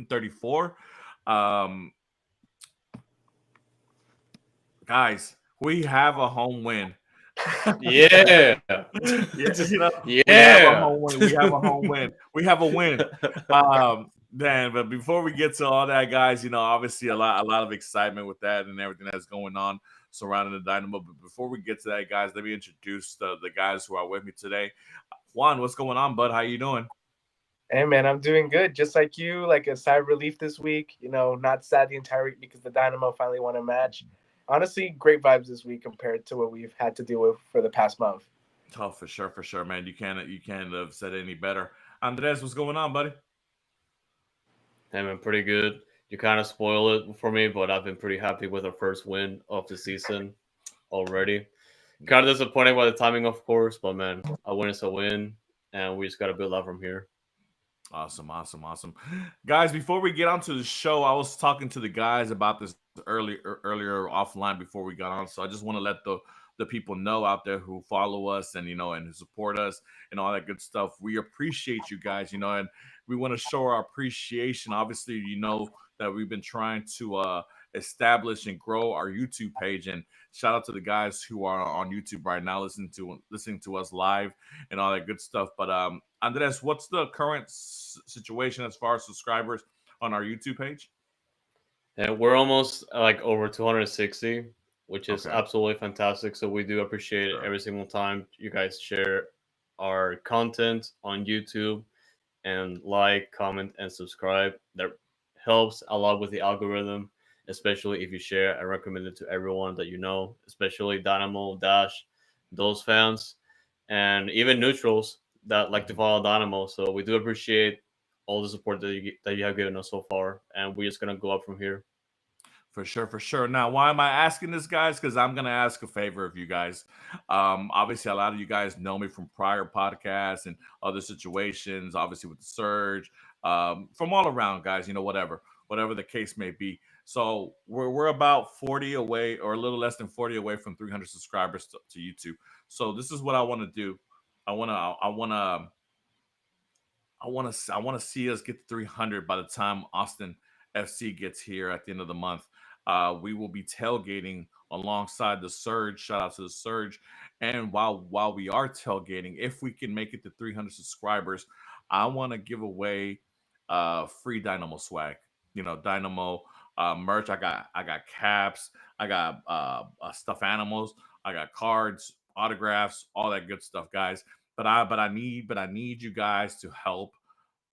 34. Um, guys, we have a home win. Yeah. Yeah, we have a Yeah. home win. We have a home win. We have a win. Then, but before we get to all that, guys, obviously a lot of excitement with that and everything that's going on surrounding the Dynamo. But before we get to that, guys, let me introduce the guys who are with me today. Juan, what's going on, bud? How you doing? Hey man, I'm doing good. Just like you, like a sigh of relief this week. Not sad the entire week because the Dynamo finally won a match. Honestly, great vibes this week compared to what we've had to deal with for the past month. Oh, for sure, man. You can't have said it any better. Andres, what's going on, buddy? I've been pretty good. You kind of spoil it for me, but I've been pretty happy with our first win of the season already. Kind of disappointed by the timing, of course, but man, a win is a win, and we just got to build up from here. Awesome, awesome, awesome, guys. Before we get onto the show, I was talking to the guys about this earlier offline before we got on. So I just want to let the people know out there who follow us and and who support us and all that good stuff. We appreciate you guys, and we want to show our appreciation. Obviously, that we've been trying to establish and grow our YouTube page. And shout out to the guys who are on YouTube right now, listening to us live and all that good stuff. But Andres, what's the current situation as far as subscribers on our YouTube page? And we're almost like over 260, which is Okay, absolutely fantastic. So we do appreciate it sure. every single time you guys share our content on YouTube and like, comment, and subscribe. That helps a lot with the algorithm, especially if you share and recommend it to everyone that you know, especially Dynamo, Dash, those fans, and even neutrals that like to Mhm. follow Dynamo. So we do appreciate all the support that you have given us so far, and we're just gonna go up from here. For sure, for sure. Now, why am I asking this, guys? Because I'm gonna ask a favor of you guys. Obviously, a lot of you guys know me from prior podcasts and other situations. Obviously, with the surge, from all around, guys. Whatever the case may be. So we're about 40 away, or a little less than 40 away from 300 subscribers to YouTube. So this is what I want to do. I wanna, I wanna, I want to see us get to 300 by the time Austin FC gets here at the end of the month. We will be tailgating alongside the Surge. Shout out to the Surge. And while we are tailgating, if we can make it to 300 subscribers, I want to give away free Dynamo swag. Dynamo merch. I got caps. I got stuffed animals. I got cards, autographs, all that good stuff, guys. But I need you guys to help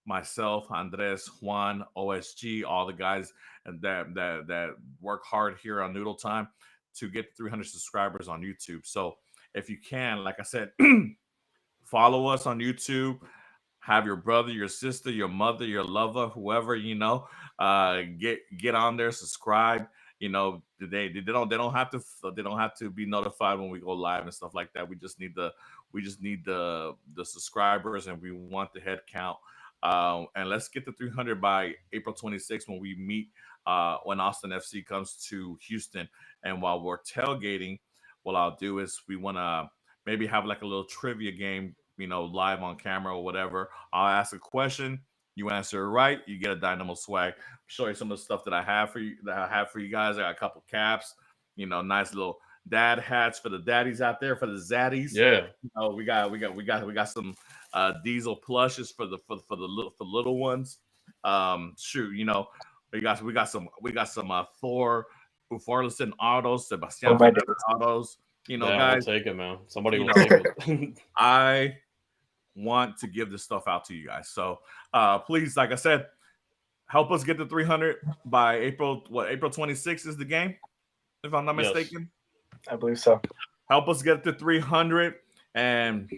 myself, Andres, Juan, OSG, all the guys that work hard here on Noodle Time to get 300 subscribers on YouTube. So if you can, like I said, follow us on YouTube. Have your brother, your sister, your mother, your lover, whoever get on there, subscribe. They don't have to be notified when we go live and stuff like that. We just need the subscribers, and we want the head count. And let's get to 300 by April 26th when we meet when Austin FC comes to Houston. And while we're tailgating, what I'll do is we want to maybe have like a little trivia game, live on camera or whatever. I'll ask a question. You answer it right, you get a Dynamo swag. Show you some of the stuff that I have for you guys. I got a couple caps, nice little dad hats for the daddies out there, for the zaddies. Yeah, We got some diesel plushes for the little ones. Shoot, we got some Thor, Ufarlison autos, Oh Sebastian my Fernandez days. autos. damn, we'll Guys, take it, man. Somebody you will know, take it. I want to give this stuff out to you guys. So please, like I said, help us get to 300 by April. What, April 26th is the game, if I'm not Yes. mistaken. I believe so. Help us get to 300 and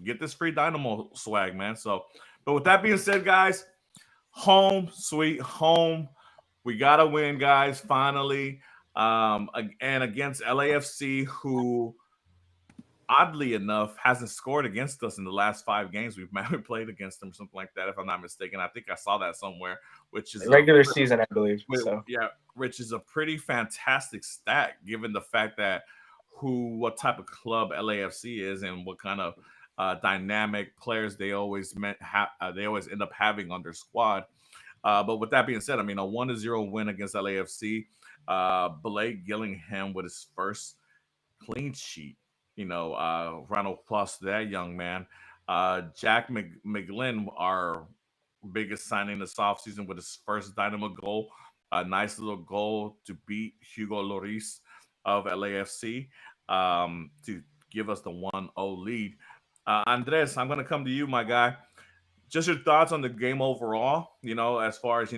get this free Dynamo swag, man. So, but with that being said, guys, home sweet home. We got to win, guys, finally. And against LAFC, who oddly enough hasn't scored against us in the last 5 games we've played against them, or something like that, if I'm not mistaken. I think I saw that somewhere, which is a Regular season, I believe. So yeah, which is a pretty fantastic stat given the fact that what type of club LAFC is and what kind of dynamic players they always end up having on their squad. But with that being said, I mean, a 1-0 win against LAFC. Blake Gillingham with his first clean sheet. Round of applause to that young man. Jack McGlynn, our biggest signing this offseason, with his first Dynamo goal. A nice little goal to beat Hugo Lloris of LAFC, to give us the 1-0 lead. Andres, I'm going to come to you, my guy. Just your thoughts on the game overall, as far as,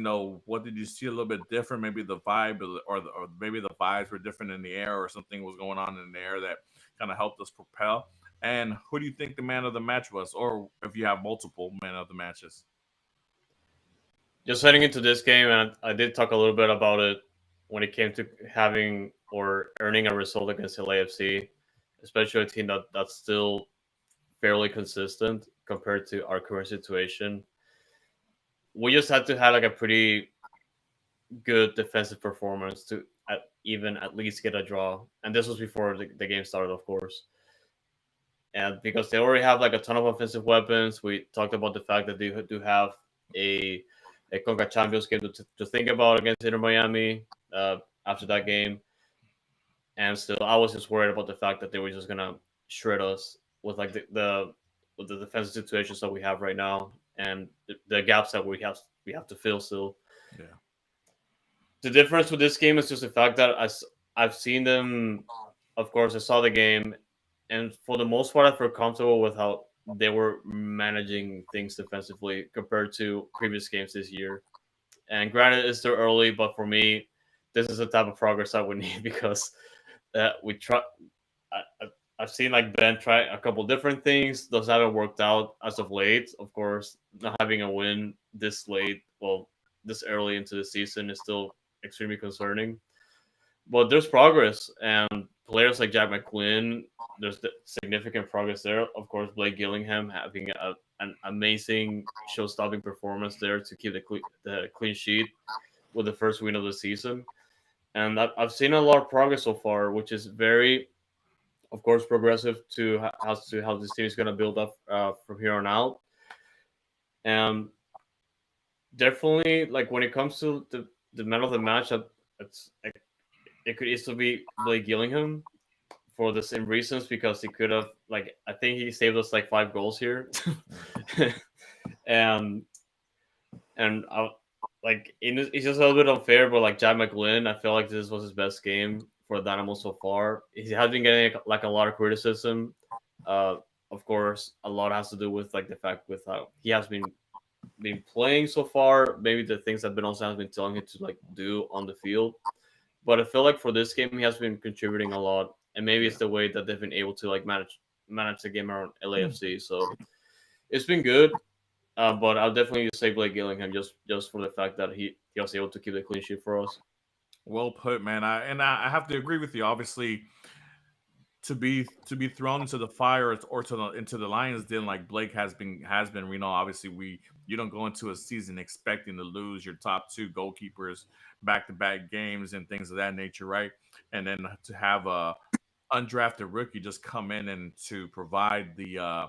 what did you see a little bit different? Maybe the vibe, or maybe the vibes were different in the air, or something was going on in the air that kind of helped us propel. And who do you think the man of the match was? Or if you have multiple man of the matches? Just heading into this game, and I did talk a little bit about it when it came to having or earning a result against LAFC, especially a team that's still fairly consistent compared to our current situation. We just had to have like a pretty good defensive performance to even at least get a draw, and this was before the game started, of course. And because they already have like a ton of offensive weapons, we talked about the fact that they do have a a Conca Champions game to think about against Inter Miami after that game. And still, I was just worried about the fact that they were just gonna shred us with like the with the defensive situations that we have right now and the gaps that we have to fill still. Yeah. The difference with this game is just the fact that I've seen them. Of course, I saw the game, and for the most part, I feel comfortable with how they were managing things defensively compared to previous games this year. And granted, it's still early, but for me, this is the type of progress I would need because we try. I, I've seen like Ben try a couple different things. Those haven't worked out as of late. Of course, not having a win this late, well, this early into the season is still extremely concerning. But there's progress, and players like Jack McQuinn, there's significant progress there. Of course, Blake Gillingham having an amazing show-stopping performance there to keep the clean sheet with the first win of the season. And I've seen a lot of progress so far, which is very, of course, progressive to how this team is going to build up from here on out. And definitely, like when it comes to the man of the match, it's it could easily be Blake Gillingham for the same reasons because he could have like I think he saved us like 5 goals here, and I, it's just a little bit unfair, but like Jack McGlynn, I feel like this was his best game for Dynamo so far. He has been getting like a lot of criticism. Uh, of course, a lot has to do with like the fact with how he has been playing so far. Maybe the things that Ben also has been telling him to like do on the field. But I feel like for this game, he has been contributing a lot, and maybe it's Yeah. the way that they've been able to like manage the game around LAFC. So it's been good. But I'll definitely say Blake Gillingham just for the fact that he was able to keep the clean sheet for us. Well put, man. I have to agree with you. Obviously, to be thrown into the fire or into the lions den like Blake has been. Obviously, you don't go into a season expecting to lose your top two goalkeepers back to back games and things of that nature, right? And then to have a undrafted rookie just come in and to provide the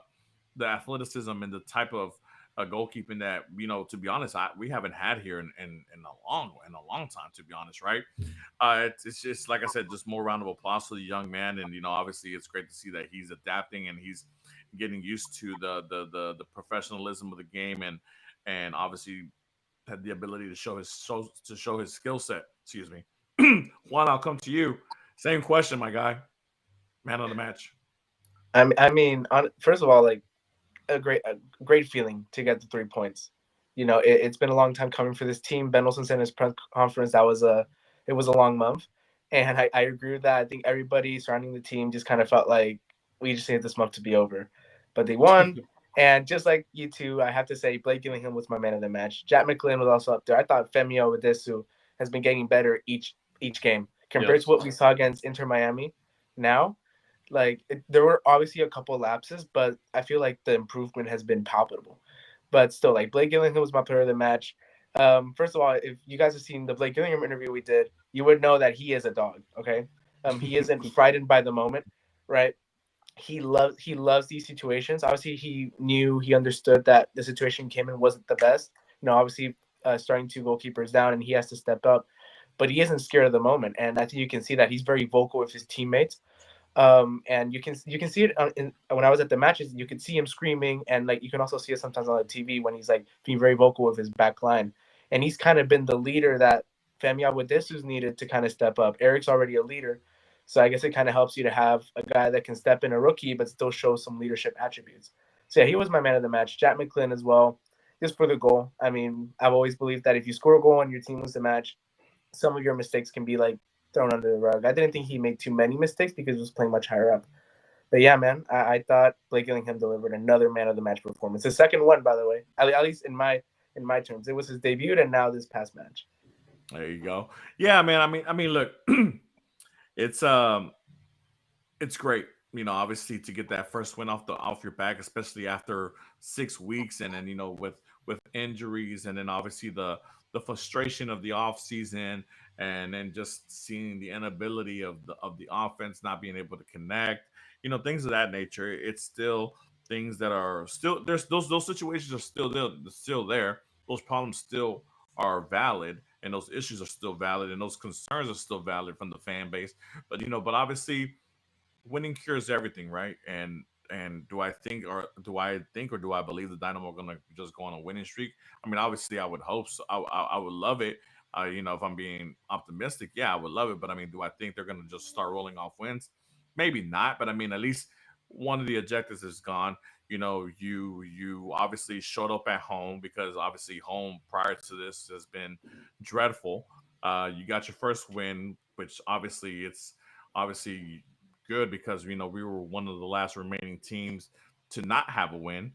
athleticism and the type of goalkeeping that, to be honest, we haven't had here in a long time, to be honest, right? It's just like I said, just more round of applause for the young man, and obviously it's great to see that he's adapting and he's getting used to the professionalism of the game, and obviously had the ability to show his skill set. Excuse me, Juan. I'll come to you. Same question, my guy. Man of the match. First of all, like a great feeling to get the 3 points. It's been a long time coming for this team. Ben Olsen said in his press conference it was a long month, and I agree with that. I think everybody surrounding the team just kind of felt like we just need this month to be over, but they won. And just like you two, I have to say Blake Gillingham was my man of the match. Jack McLean was also up there. I thought Femio Odesu has been getting better each game compared to Yes. what we saw against Inter Miami. Now, there were obviously a couple lapses, but I feel like the improvement has been palpable. But still, like Blake Gillingham was my player of the match. First of all, if you guys have seen the Blake Gillingham interview we did, you would know that he is a dog. Okay, he isn't frightened by the moment, right? He loves these situations. Obviously, he understood that the situation came in wasn't the best. Obviously, starting two goalkeepers down, and he has to step up. But he isn't scared of the moment, and I think you can see that he's very vocal with his teammates. And you can see it when I was at the matches. You could see him screaming, and like you can also see it sometimes on the TV when he's like being very vocal with his back line. And he's kind of been the leader that Femi Awodesu's needed to kind of step up. Eric's already a leader, so I guess it kind of helps you to have a guy that can step in, a rookie, but still show some leadership attributes. So yeah, he was my man of the match. Jack McClin as well, just for the goal. I mean, I've always believed that if you score a goal and your team wins the match, some of your mistakes can be like thrown under the rug. I didn't think he made too many mistakes because he was playing much higher up. But yeah, man, I thought Blake Gillingham delivered another man of the match performance. His second one, by the way, at least in my terms, it was his debut, and now this past match. There you go. Yeah, man. I mean, look, it's it's great, obviously to get that first win off your back, especially after 6 weeks, and then with injuries, and then obviously the frustration of the off season, and then just seeing the inability of the offense not being able to connect, things of that nature. It's still things that are still there's those situations are still there. Those problems still are valid, and those issues are still valid, and those concerns are still valid from the fan base. But obviously winning cures everything, right? And do I think or do I believe the Dynamo are gonna just go on a winning streak? I mean, obviously, I would hope so. I would love it. If I'm being optimistic, yeah, I would love it. But I mean, do I think they're gonna just start rolling off wins? Maybe not. But I mean, at least one of the objectives is gone. You obviously showed up at home, because obviously home prior to this has been dreadful. You got your first win, which obviously it's obviously good, because we were one of the last remaining teams to not have a win.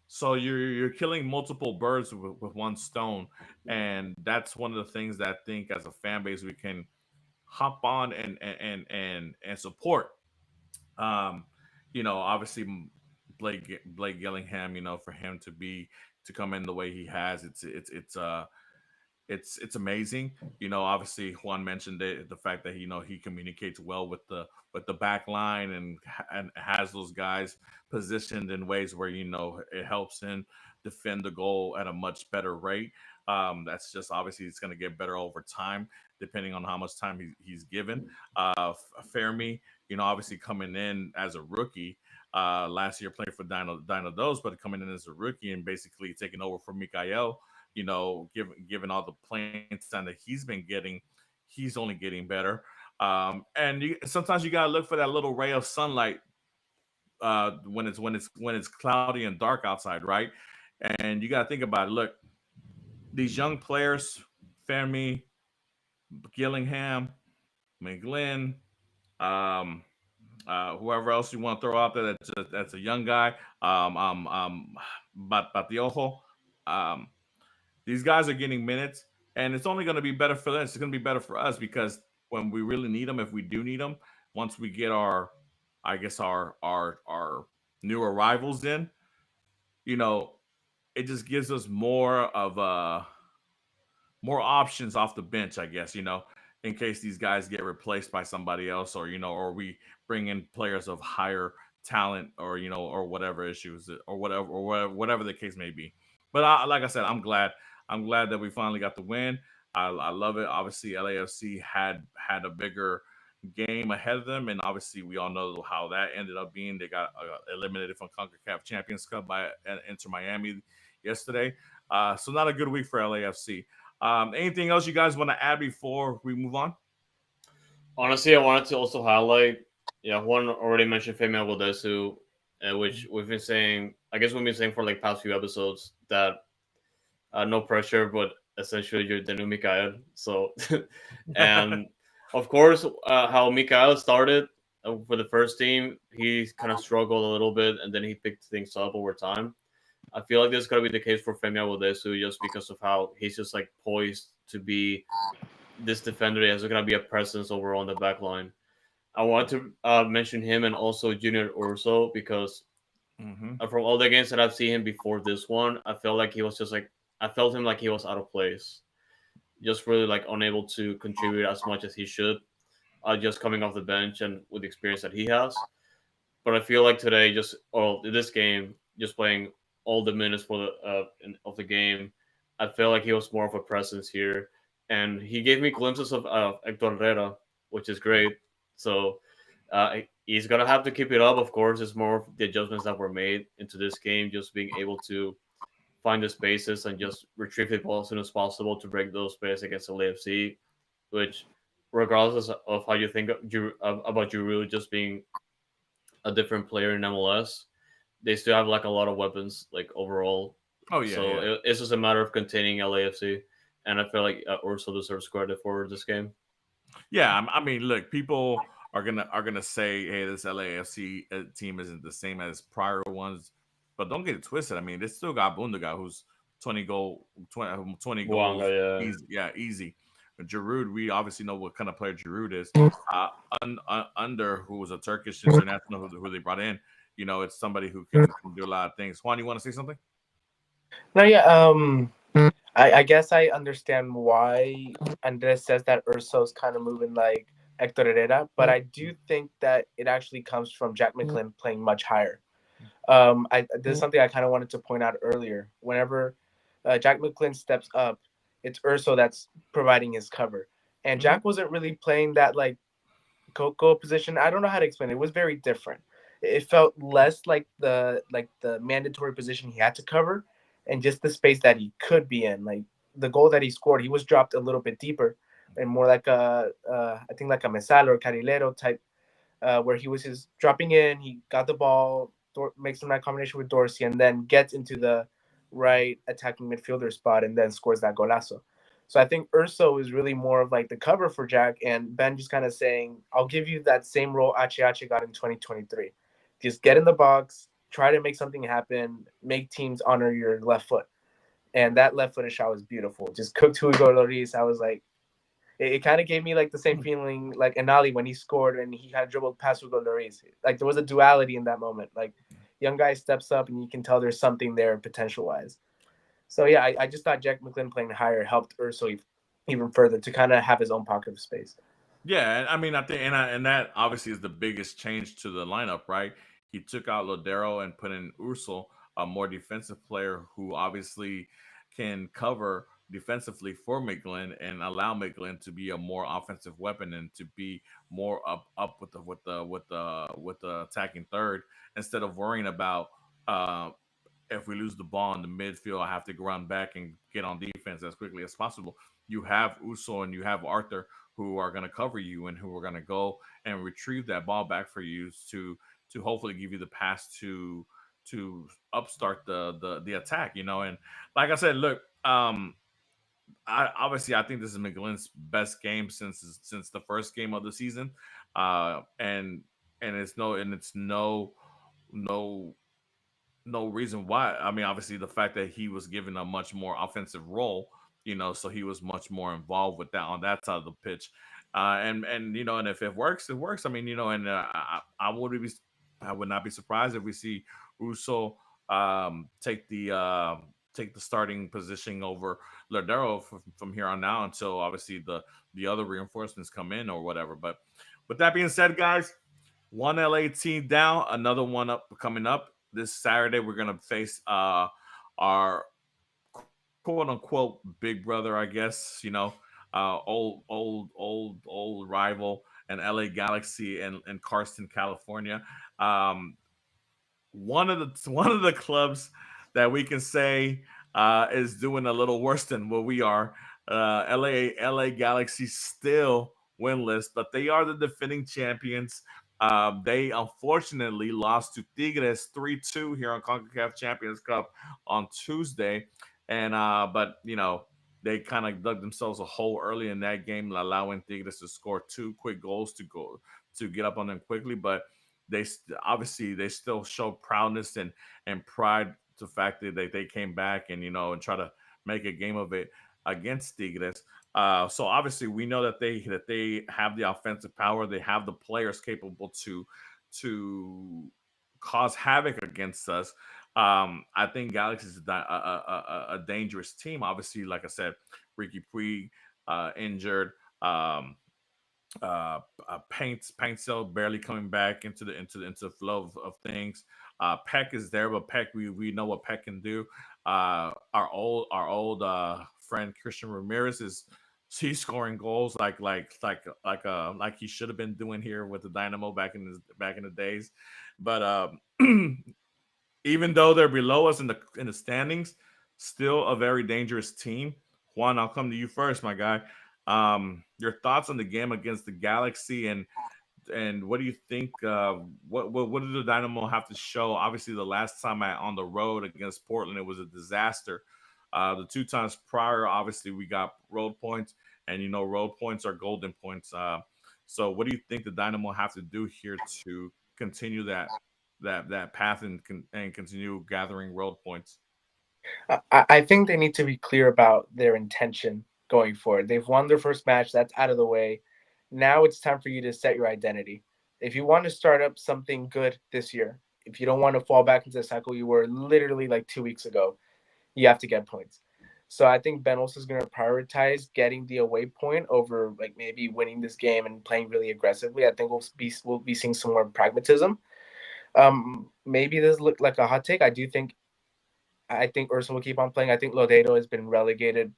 So you're killing multiple birds with one stone, and that's one of the things that I think as a fan base we can hop on and support. Um, Obviously Blake Gillingham, for him to come in the way he has, it's amazing. Obviously Juan mentioned it, the fact that he communicates well with the back line, and has those guys positioned in ways where it helps him defend the goal at a much better rate. That's just obviously it's going to get better over time, depending on how much time he's given. Fermi, obviously coming in as a rookie. Last year playing for Dino Dos, but coming in as a rookie and basically taking over for Mikael, given all the playing time that he's been getting, he's only getting better. And sometimes you gotta look for that little ray of sunlight when it's cloudy and dark outside, right? And you gotta think about it. Look, these young players, Fermi, Gillingham, McGlynn, um, whoever else you want to throw out there that's a young guy, Batiojo. Um, These guys are getting minutes, and it's only going to be better for them. It's going to be better for us, because when we really need them, if we do need them, once we get I guess our new arrivals in, you know, it just gives us more options off the bench, I guess, in case these guys get replaced by somebody else, or or we bring in players of higher talent, or or whatever issues, or whatever the case may be. But like I said, I'm glad that we finally got the win. I love it. Obviously, LAFC had a bigger game ahead of them, and obviously we all know how that ended up being. They got eliminated from CONCACAF Champions Cup by Inter Miami yesterday. So not a good week for LAFC. Anything else you guys want to add before we move on? Honestly, I wanted to also highlight, yeah, Juan already mentioned Femi Awodesu, which we've been saying, I guess we've been saying for like past few episodes that no pressure, but essentially you're the new Mikael. So, and of course, how Mikael started for the first team, he kind of struggled a little bit, and then he picked things up over time. I feel like this is gonna be the case for Femi Awodesu, just because of how he's just like poised to be this defender. He has gonna be a presence over on the back line. I want to mention him and also Junior Urso, because Mm-hmm. from all the games that I've seen him before this one, I felt like he was just like, I felt him like he was out of place, just really like unable to contribute as much as he should, just coming off the bench and with the experience that he has. But I feel like today, just or this game, just playing all the minutes for of the game, I feel like he was more of a presence here, and he gave me glimpses of Hector Herrera, which is great. So he's gonna have to keep it up. Of course, it's more of the adjustments that were made into this game, just being able to find the spaces and just retrieve the ball as soon as possible to break those spaces against LAFC. Which, regardless of how you think about Giroud just being a different player in MLS, they still have like a lot of weapons like overall. Oh yeah, So yeah. it's just a matter of containing LAFC, and I feel like Urso deserves credit for this game. Yeah, I mean, look, people are gonna say, "Hey, this LAFC team isn't the same as prior ones," but don't get it twisted. I mean, they still got Bundaga, who's 20 Buanga, goals, yeah. easy, yeah, easy. Giroud, we obviously know what kind of player Giroud is. Uh, Under, who was a Turkish international who they brought in, it's somebody who can do a lot of things. Juan, you want to say something? No, yeah. I guess I understand why Andres says that Urso's kind of moving like Hector Herrera, but I do think that it actually comes from Jack McClin playing much higher. This is something I kind of wanted to point out earlier. Whenever Jack McClin steps up, it's Urso that's providing his cover, and Hmm. Jack wasn't really playing that like Coco position. I don't know how to explain it. It was very different. It felt less like the mandatory position he had to cover, and just the space that he could be in. Like the goal that he scored, he was dropped a little bit deeper, and more like a I think like a Mesal or Carrilero type, where he was just dropping in. He got the ball, makes some right combination with Dorsey, and then gets into the right attacking midfielder spot, and then scores that golazo. So I think Urso is really more of like the cover for Jack, and Ben just kind of saying, "I'll give you that same role Achi got in 2023. Just get in the box, try to make something happen, make teams honor your left foot." And that left footed shot was beautiful. Just cooked Hugo Lloris. I was like, it kind of gave me like the same feeling like Anali when he scored and he kind of dribbled past Hugo Lloris. Like there was a duality in that moment. Like young guy steps up and you can tell there's something there potential wise. So yeah, I just thought Jack McClin playing higher helped Urso even further to kind of have his own pocket of space. Yeah, and I mean, I think, and that obviously is the biggest change to the lineup, right? He took out Lodero and put in Ursel, a more defensive player who obviously can cover defensively for McGlynn and allow McGlynn to be a more offensive weapon and to be more up with the attacking third instead of worrying about uh, if we lose the ball in the midfield, I have to run back and get on defense as quickly as possible. You have Uso and you have Arthur who are going to cover you and who are going to go and retrieve that ball back for you to hopefully give you the pass to upstart the attack. And like I said, look, I think this is McGlynn's best game since the first game of the season, and it's no no reason why. I mean, obviously the fact that he was given a much more offensive role, so he was much more involved with that on that side of the pitch. And if it works, it works. I mean, and I would not be surprised if we see Russo take the starting position over Ladero from here on out until obviously the other reinforcements come in or whatever. But with that being said, guys, one LA team down, another one up coming up. This Saturday, we're gonna face our quote unquote big brother, I guess. Old rival and LA Galaxy and Carson, California. Um, one of the clubs that we can say is doing a little worse than what we are. LA Galaxy still winless, but they are the defending champions. They unfortunately lost to Tigres 3-2 here on CONCACAF Champions Cup on Tuesday, and but they kind of dug themselves a hole early in that game, allowing Tigres to score two quick goals to get up on them quickly, but obviously they still show proudness and pride to the fact that they came back and and try to make a game of it against Tigres. So obviously we know that they have the offensive power, they have the players capable to cause havoc against us. I think Galaxy is a dangerous team. Obviously, like I said, Ricky Puig injured. Paint cell barely coming back into the flow of things. Peck is there, but Peck we know what Peck can do. Our old friend Christian Ramirez is he's scoring goals like he should have been doing here with the Dynamo back in the days. But even though they're below us in the standings, still a very dangerous team. Juan, I'll come to you first, my guy. Your thoughts on the game against the Galaxy, and what do you think? What did the Dynamo have to show? Obviously, the last time on the road against Portland, it was a disaster. The two times prior, obviously, we got road points, and road points are golden points. So, what do you think the Dynamo have to do here to continue that path and continue gathering road points? I think they need to be clear about their intention going forward. They've won their first match, that's out of the way. Now it's time for you to set your identity. If you want to start up something good this year, if you don't want to fall back into the cycle you were literally like 2 weeks ago, you have to get points. So I think Benos is going to prioritize getting the away point over like maybe winning this game and playing really aggressively. I think we'll be seeing some more pragmatism. Maybe this looked like a hot take. I think Ursa will keep on playing. I think Lodeiro has been relegated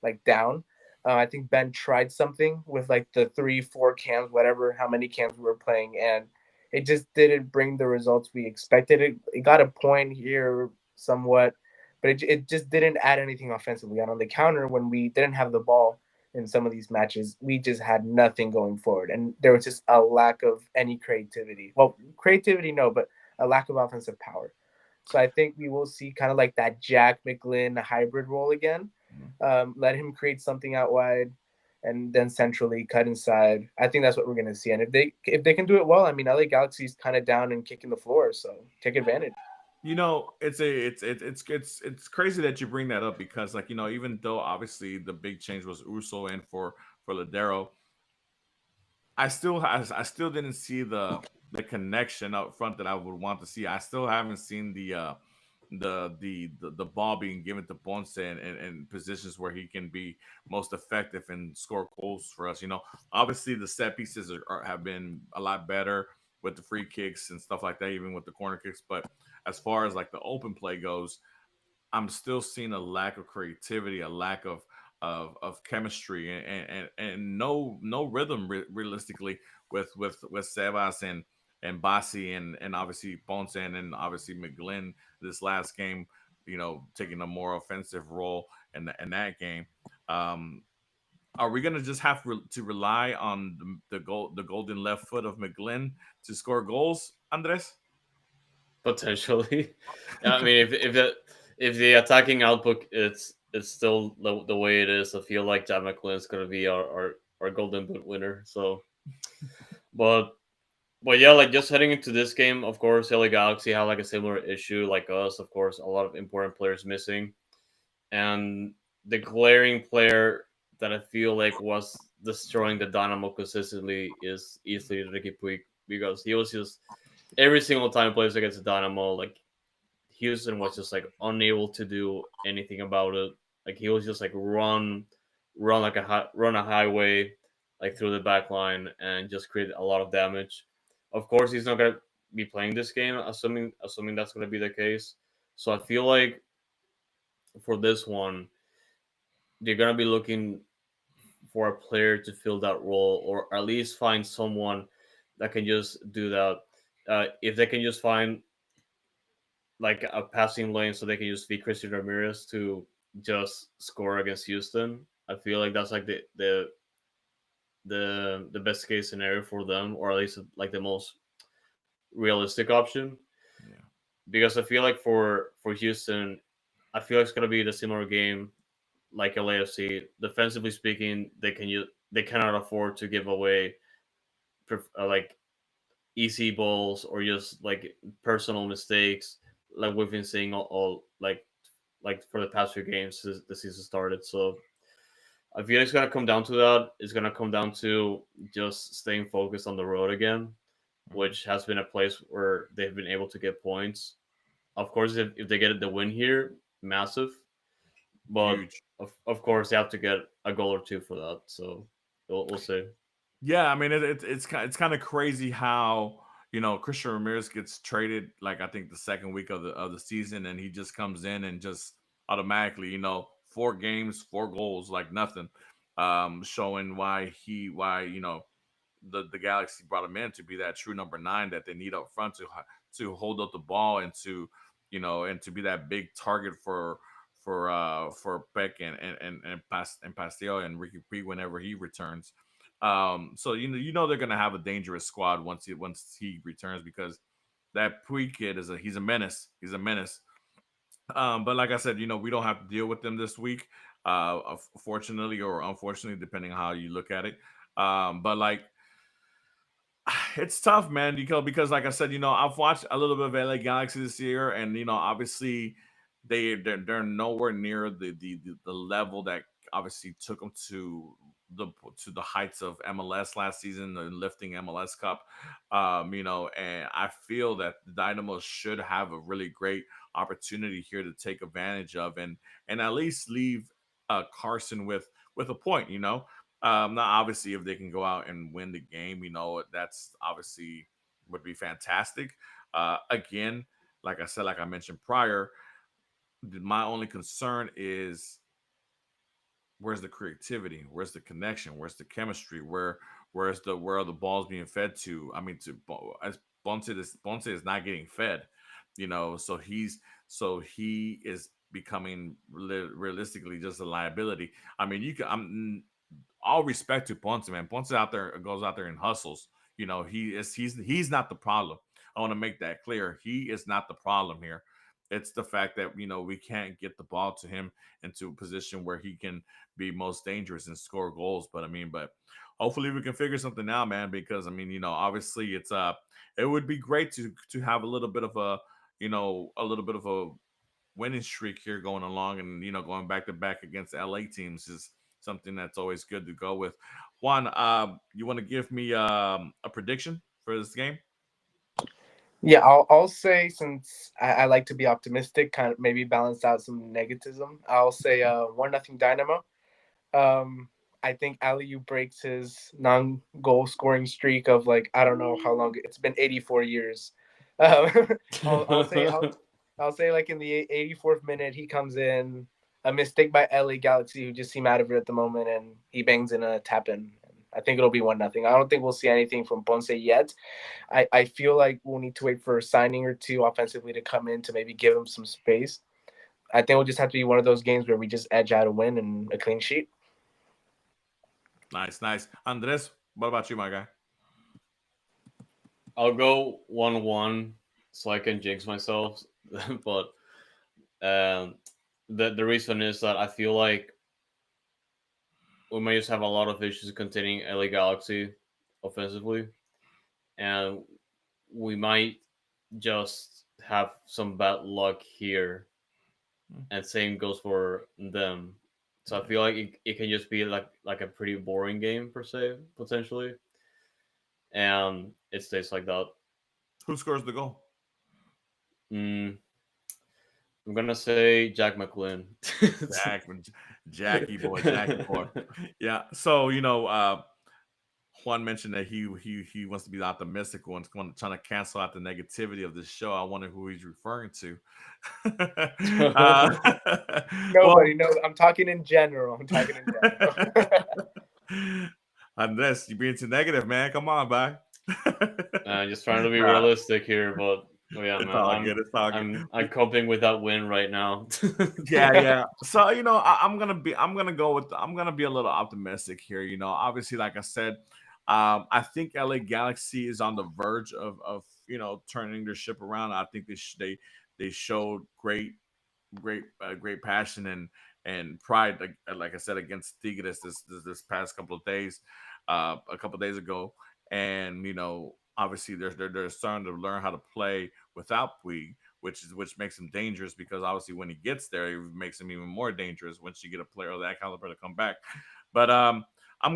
like down. I think Ben tried something with like the 3, 4 cams, whatever, how many cams we were playing, and it just didn't bring the results we expected. It got a point here somewhat, but it just didn't add anything offensively. And on the counter, when we didn't have the ball in some of these matches, we just had nothing going forward, and there was just a lack of any creativity. Well, creativity, no, but a lack of offensive power. So I think we will see kind of like that Jack McGlynn hybrid role again. Let him create something out wide, and then centrally cut inside. I think that's what we're gonna see. And if they can do it well, I mean, LA Galaxy's kind of down and kicking the floor, so take advantage. It's crazy that you bring that up because even though obviously the big change was Uso and for Ladero, I still didn't see the connection up front that I would want to see. I still haven't seen the ball being given to Ponce in positions where he can be most effective and score goals for us. Obviously the set pieces have been a lot better with the free kicks and stuff like that, even with the corner kicks. But as far as like the open play goes, I'm still seeing a lack of creativity, a lack of chemistry, and no rhythm realistically with Sebas and Bassi and obviously Ponce and obviously McGlynn this last game, taking a more offensive role in that game. Um, are we gonna just have to rely on the golden left foot of McGlynn to score goals, Andres? Potentially. I mean, if the attacking output it's still the way it is, I feel like Jack McLean is gonna be our Golden Boot winner. So, but yeah, like just heading into this game, of course, LA Galaxy had like a similar issue like us. Of course, a lot of important players missing, and the glaring player that I feel like was destroying the Dynamo consistently is easily Ricky Puig, because he was just every single time he plays against the Dynamo, like Houston was just like unable to do anything about it. Like he was just like run a highway like through the back line and just create a lot of damage. Of course, he's not gonna be playing this game, assuming that's gonna be the case. So I feel like for this one, they're gonna be looking for a player to fill that role, or at least find someone that can just do that. If they can just find like a passing lane so they can use V Christian Ramirez to just score against Houston, I feel like that's like the best case scenario for them, or at least like the most realistic option. Yeah. Because I feel like for Houston, I feel like it's gonna be the similar game like LAFC. Defensively speaking, they cannot afford to give away like easy balls or just like personal mistakes like we've been seeing all like for the past few games since the season started. So I feel it's gonna come down to that. It's gonna come down to just staying focused on the road again, Mhm. which has been a place where they've been able to get points. Of course, if they get the win here, massive. But Huge. of course, they have to get a goal or two for that. So we'll see. Yeah, I mean it's kind of crazy how Christian Ramirez gets traded like I think the second week of the season, and he just comes in and just automatically. 4 games, 4 goals, like nothing. Showing why the Galaxy brought him in to be that true number 9 that they need up front to hold up the ball and to be that big target for Peck and Pastel and Ricky P whenever he returns. So they're gonna have a dangerous squad once he returns, because that Puig kid he's a menace. He's a menace. But like I said, we don't have to deal with them this week. Fortunately or unfortunately, depending on how you look at it. But like it's tough, man, because like I said, I've watched a little bit of LA Galaxy this year, and obviously they're nowhere near the level that obviously took them the the heights of MLS last season, the lifting MLS Cup. And I feel that the Dynamos should have a really great opportunity here to take advantage of, and at least leave Carson with a point. Now, obviously, if they can go out and win the game, that's obviously would be fantastic. Again, like I said, like I mentioned prior, my only concern is where's the creativity, where's the connection, where's the chemistry, where are the balls being fed to? I mean, as Bonte is not getting fed, so he is becoming realistically just a liability. I mean, all respect to Ponce, man. Ponce goes out there and hustles. He's not the problem. I want to make that clear. He is not the problem here. It's the fact that we can't get the ball to him into a position where he can be most dangerous and score goals. But hopefully we can figure something out, man. Because obviously it would be great to have a little bit of a winning streak here going along, and going back to back against LA teams is something that's always good to go with. Juan, you want to give me a prediction for this game? Yeah, I'll say, since I like to be optimistic, kind of maybe balance out some negativism. I'll say 1-0 Dynamo. I think Aliu breaks his non-goal scoring streak of, like, I don't know how long it's been, 84 years. Um, I'll say like in the 84th minute he comes in, a mistake by LA Galaxy who just seem out of it at the moment, and he bangs in a tap in. I think it'll be 1-0. I don't think we'll see anything from Ponce yet. I feel like we'll need to wait for a signing or two offensively to come in to maybe give him some space. I think we'll just have to be one of those games where we just edge out a win and a clean sheet. Nice, nice. Andres, what about you, my guy? I'll go 1-1 so I can jinx myself. But um, the reason is that I feel like we may just have a lot of issues containing LA Galaxy offensively, and we might just have some bad luck here. And same goes for them. So I feel like it can just be like a pretty boring game per se potentially, and it stays like that. Who scores the goal? Mm, I'm gonna say Jack McLean. Jack, Jackie boy. Yeah. So Juan mentioned that he wants to be optimistic and trying to cancel out the negativity of this show. I wonder who he's referring to. uh, well, Nobody knows. I'm talking in general. I'm talking in general. unless you're being too negative, man. Come on, bye. Just trying to be Nah, realistic here, but oh yeah, it's man, all good. It's all good. I'm coping with that win right now. Yeah, yeah. So I'm gonna be a little optimistic here. Obviously, like I said, I think LA Galaxy is on the verge of turning their ship around. I think they showed great passion and pride, like I said, against Tigres this past couple of days, a couple of days ago, and obviously they're starting to learn how to play without Puig, which makes him dangerous, because obviously when he gets there, it makes him even more dangerous once you get a player of that caliber to come back. But I'm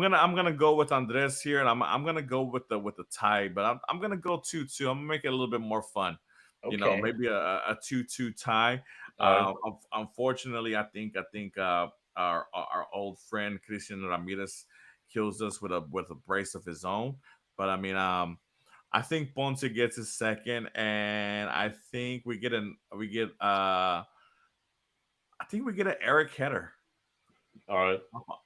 gonna go with Andres here, and I'm gonna go with the tie, but I'm gonna go 2-2. I'm gonna make it a little bit more fun. Okay. Maybe a 2-2 tie. All right. Unfortunately, I think our old friend Christian Ramirez kills us with a brace of his own. But I think Ponce gets his second, and I think we get I think we get an Eric Header All right.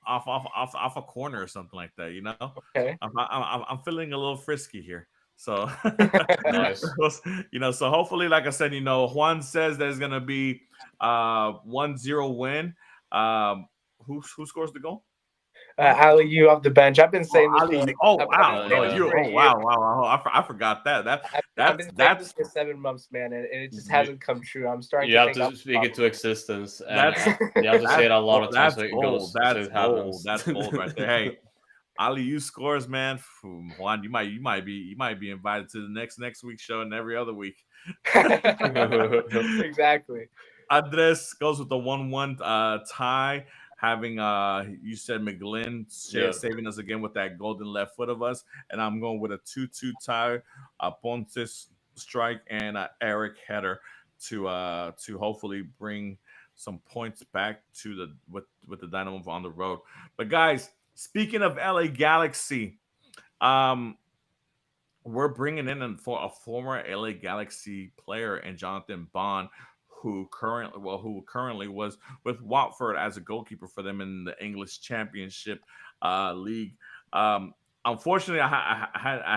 off a corner or something like that. You know, Okay. I'm feeling a little frisky here. So, Nice. so hopefully, like I said, Juan says there's gonna be 1-0 win. Um, who scores the goal? Ali, you off the bench. I've been Oh, saying this for Ali. like Oh I've been wow, Oh no, saying this yeah. you. for a Oh year. wow, wow, wow. I forgot that. I've That's been saying this that's for 7 months, man, and it just You, hasn't come true. I'm starting you to have think I'm to the speak it to problem. existence, and that's you have to say it a lot of times that's so it bold. goes, so That's it bold. happens. That's bold right there. Hey, Ali, you scores, man. Phew, Juan, you might be invited to the next week's show and every other week. Exactly. Andres goes with the 1-1 tie, having you said McGlynn Yeah. saving us again with that golden left foot of us, and I'm going with a 2-2 tie, Ponce's strike and Eric header to hopefully bring some points back to the with the Dynamo on the road. But guys, speaking of LA Galaxy, um we're bringing in for a former LA Galaxy player and Jonathan Bond, who currently was with Watford as a goalkeeper for them in the English Championship League. Um, Unfortunately, I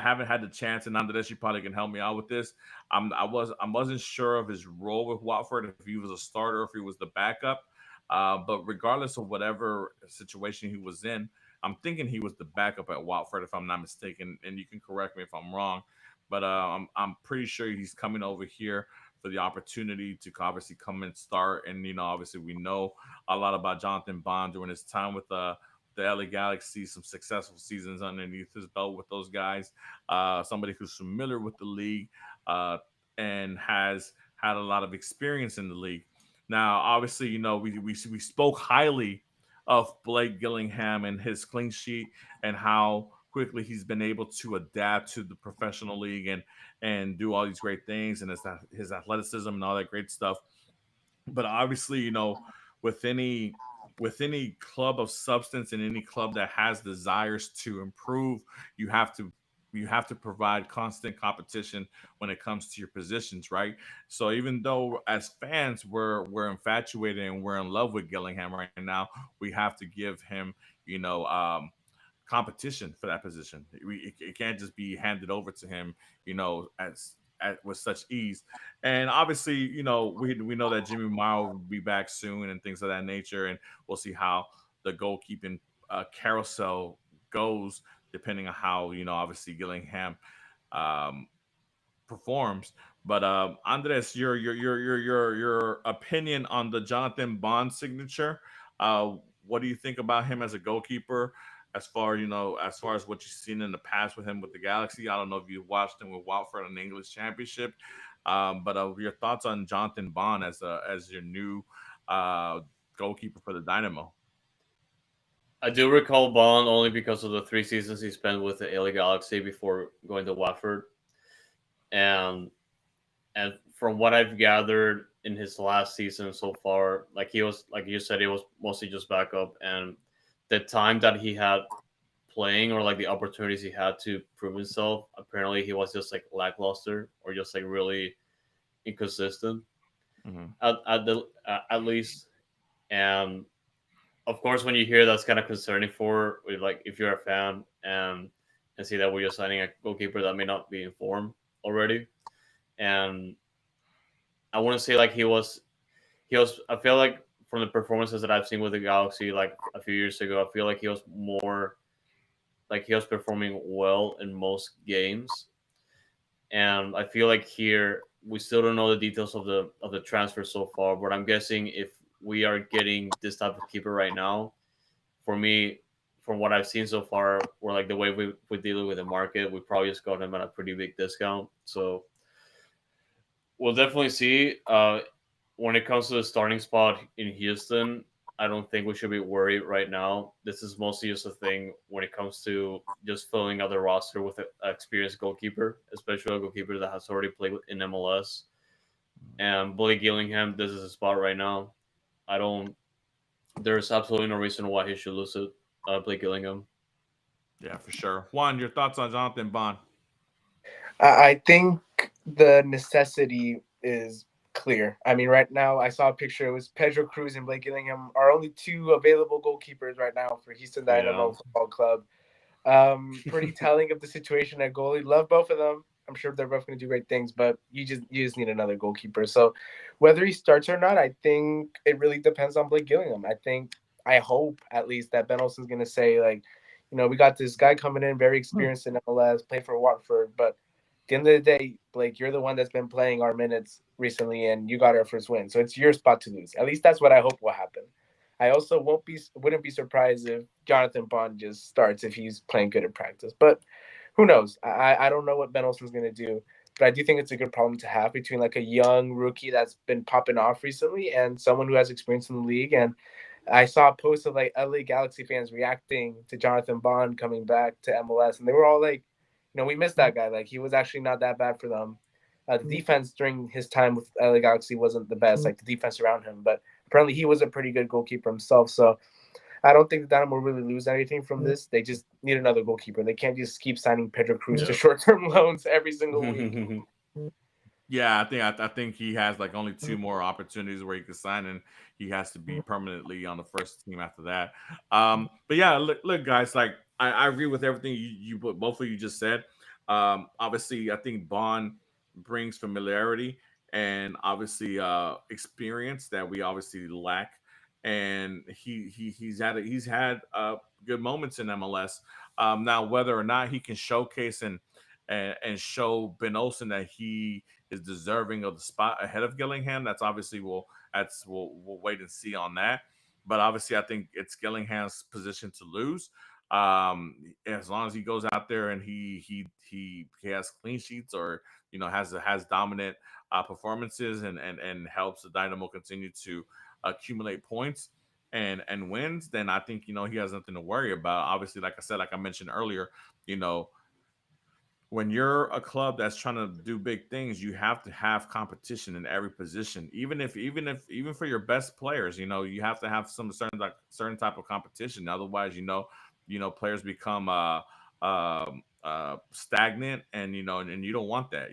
haven't had the chance, and Andres, you probably can help me out with this. I wasn't sure of his role with Watford, if he was a starter, if he was the backup. But regardless of whatever situation he was in, I'm thinking he was the backup at Watford, if I'm not mistaken, and you can correct me if I'm wrong. But I'm pretty sure he's coming over here for the opportunity to obviously come and start. And obviously we know a lot about Jonathan Bond during his time with the LA Galaxy, some successful seasons underneath his belt with those guys. Somebody who's familiar with the league uh, and has had a lot of experience in the league. Now, obviously, we spoke highly of Blake Gillingham and his clean sheet and how quickly he's been able to adapt to the professional league and do all these great things and his athleticism and all that great stuff. But obviously, with any with any club of substance and any club that has desires to improve, you have to you have to provide constant competition when it comes to your positions, right? So even though as fans we're infatuated and we're in love with Gillingham right now, we have to give him, competition for that position. It can't just be handed over to him, with such ease. And obviously, we know that Jimmy Mile will be back soon and things of that nature, and we'll see how the goalkeeping carousel goes, depending on how obviously Gillingham um, performs. But Andres, your opinion on the Jonathan Bond signature? What do you think about him as a goalkeeper? As far as what you've seen in the past with him with the Galaxy, I don't know if you watched him with Watford in the English Championship, but your thoughts on Jonathan Bond as your new uh, goalkeeper for the Dynamo? I do recall Bond only because of the 3 seasons he spent with the LA Galaxy before going to Watford, and from what I've gathered in his last season so far, like he was, like you said, he was mostly just backup, and the time that he had playing or like the opportunities he had to prove himself, apparently he was just like lackluster or just like really inconsistent Hmm. at least. And of course, when you hear that's kind of concerning for like if you're a fan and see that we're just signing a goalkeeper that may not be informed already. And I want to say like he was. I feel like from the performances that I've seen with the Galaxy like a few years ago, I feel like he was more like he was performing well in most games. And I feel like here we still don't know the details of the transfer so far. But I'm guessing if we are getting this type of keeper right now, for me, from what I've seen so far, or like the way we deal with the market, we probably just got him at a pretty big discount. So we'll definitely see. When it comes to the starting spot in Houston, I don't think we should be worried right now. This is mostly just a thing when it comes to just filling out the roster with an experienced goalkeeper, especially a goalkeeper that has already played in MLS. And Blake Gillingham, this is his spot right now. I don't. There's absolutely no reason why he should lose it. Blake Gillingham. Yeah, for sure. Juan, your thoughts on Jonathan Bond? I think the necessity is clear. I mean, right now I saw a picture. It was Pedro Cruz and Blake Gillingham are only two available goalkeepers right now for Houston Yeah. Dynamo Football Club. Pretty telling of the situation at goalie. Love both of them. I'm sure they're both going to do great things, but you just need another goalkeeper. So whether he starts or not, I think it really depends on Blake Gillingham. I hope at least that Ben Olsen's going to say like, we got this guy coming in, very experienced in MLS, played for Watford, but at the end of the day, Blake, you're the one that's been playing our minutes recently, and you got our first win, so it's your spot to lose. At least that's what I hope will happen. I also wouldn't be surprised if Jonathan Bond just starts if he's playing good in practice. But who knows? I don't know what Ben Olsen's gonna do. But I do think it's a good problem to have between like a young rookie that's been popping off recently and someone who has experience in the league. And I saw a post of like LA Galaxy fans reacting to Jonathan Bond coming back to MLS, and they were all like, we missed that guy. Like he was actually not that bad for them. The defense during his time with LA Galaxy wasn't the best, like the defense around him, but apparently he was a pretty good goalkeeper himself. So I don't think the Dynamo will really lose anything from this. They just need another goalkeeper. They can't just keep signing Pedro Cruz to Yeah. short-term loans every single week. Yeah, I think he has like only two more opportunities where he could sign, and he has to be permanently on the first team after that. But yeah, look, guys, like I agree with everything both of you just said. Obviously, I think Bond brings familiarity and obviously experience that we obviously lack, and he's had good moments in MLS. Now, whether or not he can showcase and show Ben Olsen that he is deserving of the spot ahead of Gillingham. We'll wait and see on that. But obviously, I think it's Gillingham's position to lose. As long as he goes out there and he has clean sheets or has dominant performances and helps the Dynamo continue to accumulate points and wins, then I think he has nothing to worry about. Obviously, like I said, like I mentioned earlier, you know when you're a club that's trying to do big things, you have to have competition in every position. Even for your best players, you have to have some certain type of competition. Otherwise, players become stagnant, and you don't want that.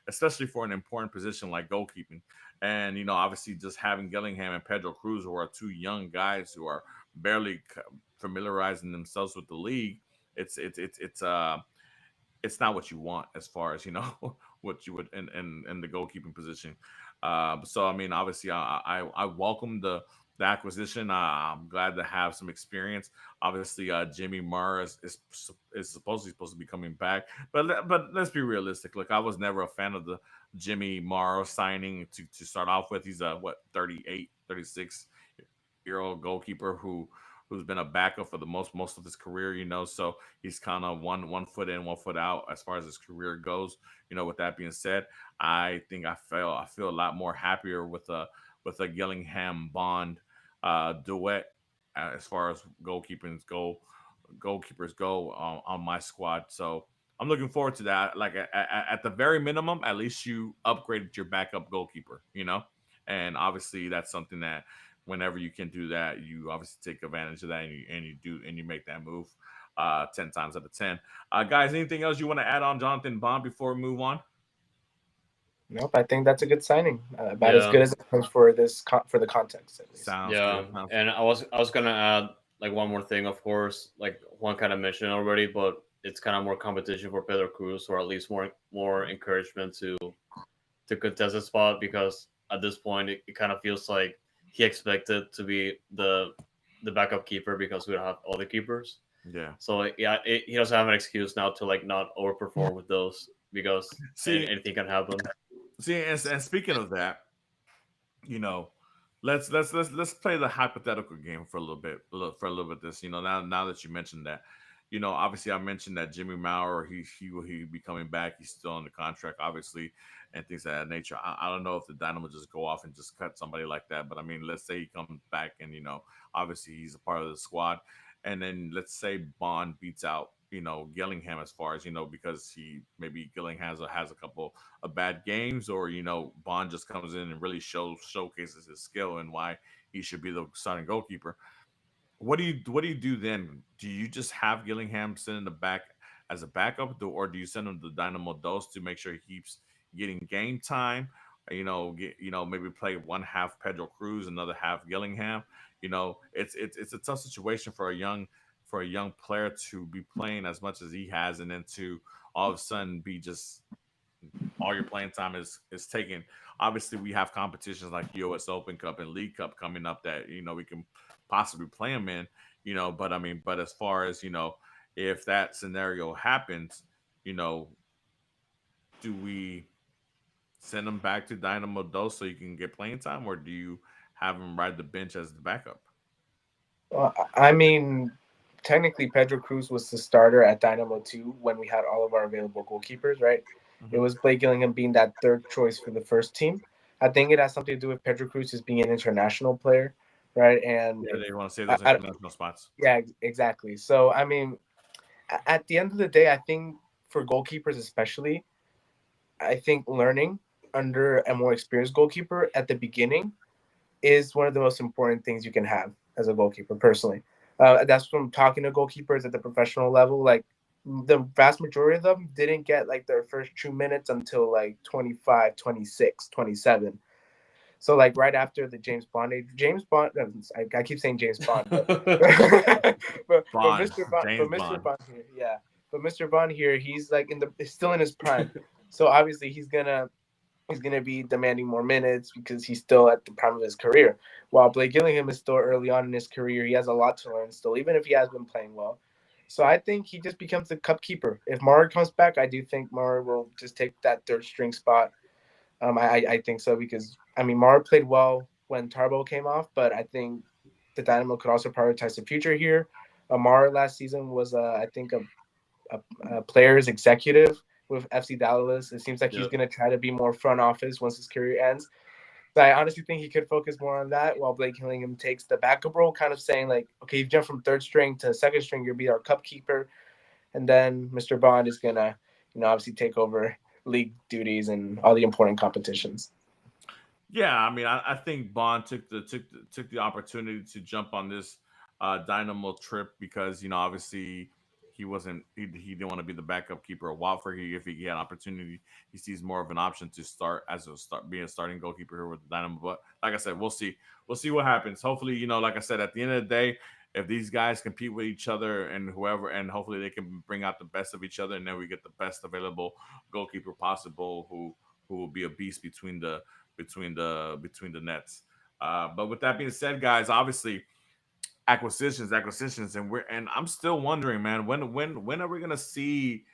Especially for an important position like goalkeeping. And obviously, just having Gillingham and Pedro Cruz, who are two young guys who are barely familiarizing themselves with the league, it's not what you want as far as what you would in the goalkeeping position. So I mean, obviously, I welcome the acquisition. I'm glad to have some experience. Obviously, Jimmy Mara is supposed to be coming back, but let's be realistic. Look, I was never a fan of the Jimmy Mara signing to start off with. He's a 38, 36 year old goalkeeper who's been a backup for the most of his career, so he's kind of one foot in, one foot out as far as his career goes. With that being said, I feel a lot more happier with a Gillingham Bond duet as far as goalkeepers go on my squad. So I'm looking forward to that. Like at the very minimum, at least you upgraded your backup goalkeeper. And obviously that's something that whenever you can do that, you obviously take advantage of that, and you make that move 10 times out of 10. Guys, anything else you want to add on Jonathan Bond before we move on? Nope, I think that's a good signing. About as Yeah. good as it comes for for the context at least. Sounds Yeah. good. And I was gonna add like one more thing, of course, like one kind of mentioned already, but it's kind of more competition for Pedro Cruz, or at least more encouragement to contest a spot, because at this point it kind of feels like he expected to be the backup keeper because we don't have other keepers. Yeah. So yeah, he doesn't have an excuse now to like not overperform with those, because See, anything can happen. and speaking of that, you know, let's play the hypothetical game for a little bit, for a little bit. This, now that you mentioned that, obviously I mentioned that Jimmy Maurer, he be coming back. He's still on the contract, obviously, and things of that nature. I don't know if the Dynamo just go off and just cut somebody like that, but I mean, let's say he comes back and obviously he's a part of the squad, and then let's say Bond beats out Gillingham as far as because maybe Gillingham has a couple of bad games, or Bond just comes in and really showcases his skill and why he should be the starting goalkeeper. What do you do then? Do you just have Gillingham sit in the back as a backup, or do you send him to Dynamo Dos to make sure he keeps getting game time? maybe play one half Pedro Cruz, another half Gillingham. It's a tough situation for a young player to be playing as much as he has, and then to all of a sudden be just all your playing time is taken. Obviously, we have competitions like U.S. Open Cup and League Cup coming up that we can possibly play him in. But I mean, but as far as if that scenario happens, you know, do we send him back to Dynamo Dos so you can get playing time, or do you have him ride the bench as the backup? Well, I mean, technically, Pedro Cruz was the starter at Dynamo 2 when we had all of our available goalkeepers, right? It Hmm. was Blake Gillingham being that third choice for the first team. I think it has something to do with Pedro Cruz just being an international player, right? And Yeah, they want to save I, those I, international spots. yeah, exactly. So, I mean, at the end of the day, I think for goalkeepers especially, I think learning under a more experienced goalkeeper at the beginning is one of the most important things you can have as a goalkeeper personally. That's from talking to goalkeepers at the professional level. Like the vast majority of them didn't get like their first 2 minutes until like 25, 26, 27. So like right after the James Bond age, James Bond, I keep saying James Bond, but but Bond, Mr. Bond, but James Mr. Bond. Bond here, yeah, but Mr. Bond here, he's like he's still in his prime. So obviously he's gonna be demanding more minutes because he's still at the prime of his career. While Blake Gillingham is still early on in his career, he has a lot to learn still, even if he has been playing well. So I think he just becomes the cup keeper. If Mara comes back, I do think Mara will just take that third string spot. I think so because I mean Mara played well when Tarbo came off, but I think the Dynamo could also prioritize the future here. Mara last season was I think a player's executive with FC Dallas. It seems like he's Yeah. going to try to be more front office once his career ends. So I honestly think he could focus more on that while Blake Hillingham takes the backup role, kind of saying like, okay, you've jumped from third string to second string, you'll be our cup keeper, and then Mr. Bond is gonna, obviously take over league duties and all the important competitions. Yeah, I mean, I think Bond took the opportunity to jump on this Dynamo trip because obviously he didn't want to be the backup keeper at Watford. If he had an opportunity, he sees more of an option to start as a start being a starting goalkeeper here with the Dynamo. But like I said, we'll see what happens. Hopefully, like I said, at the end of the day, if these guys compete with each other and whoever, and hopefully they can bring out the best of each other, and then we get the best available goalkeeper possible who will be a beast between the nets. But with that being said, guys, obviously acquisitions, and I'm still wondering, man, when are we gonna see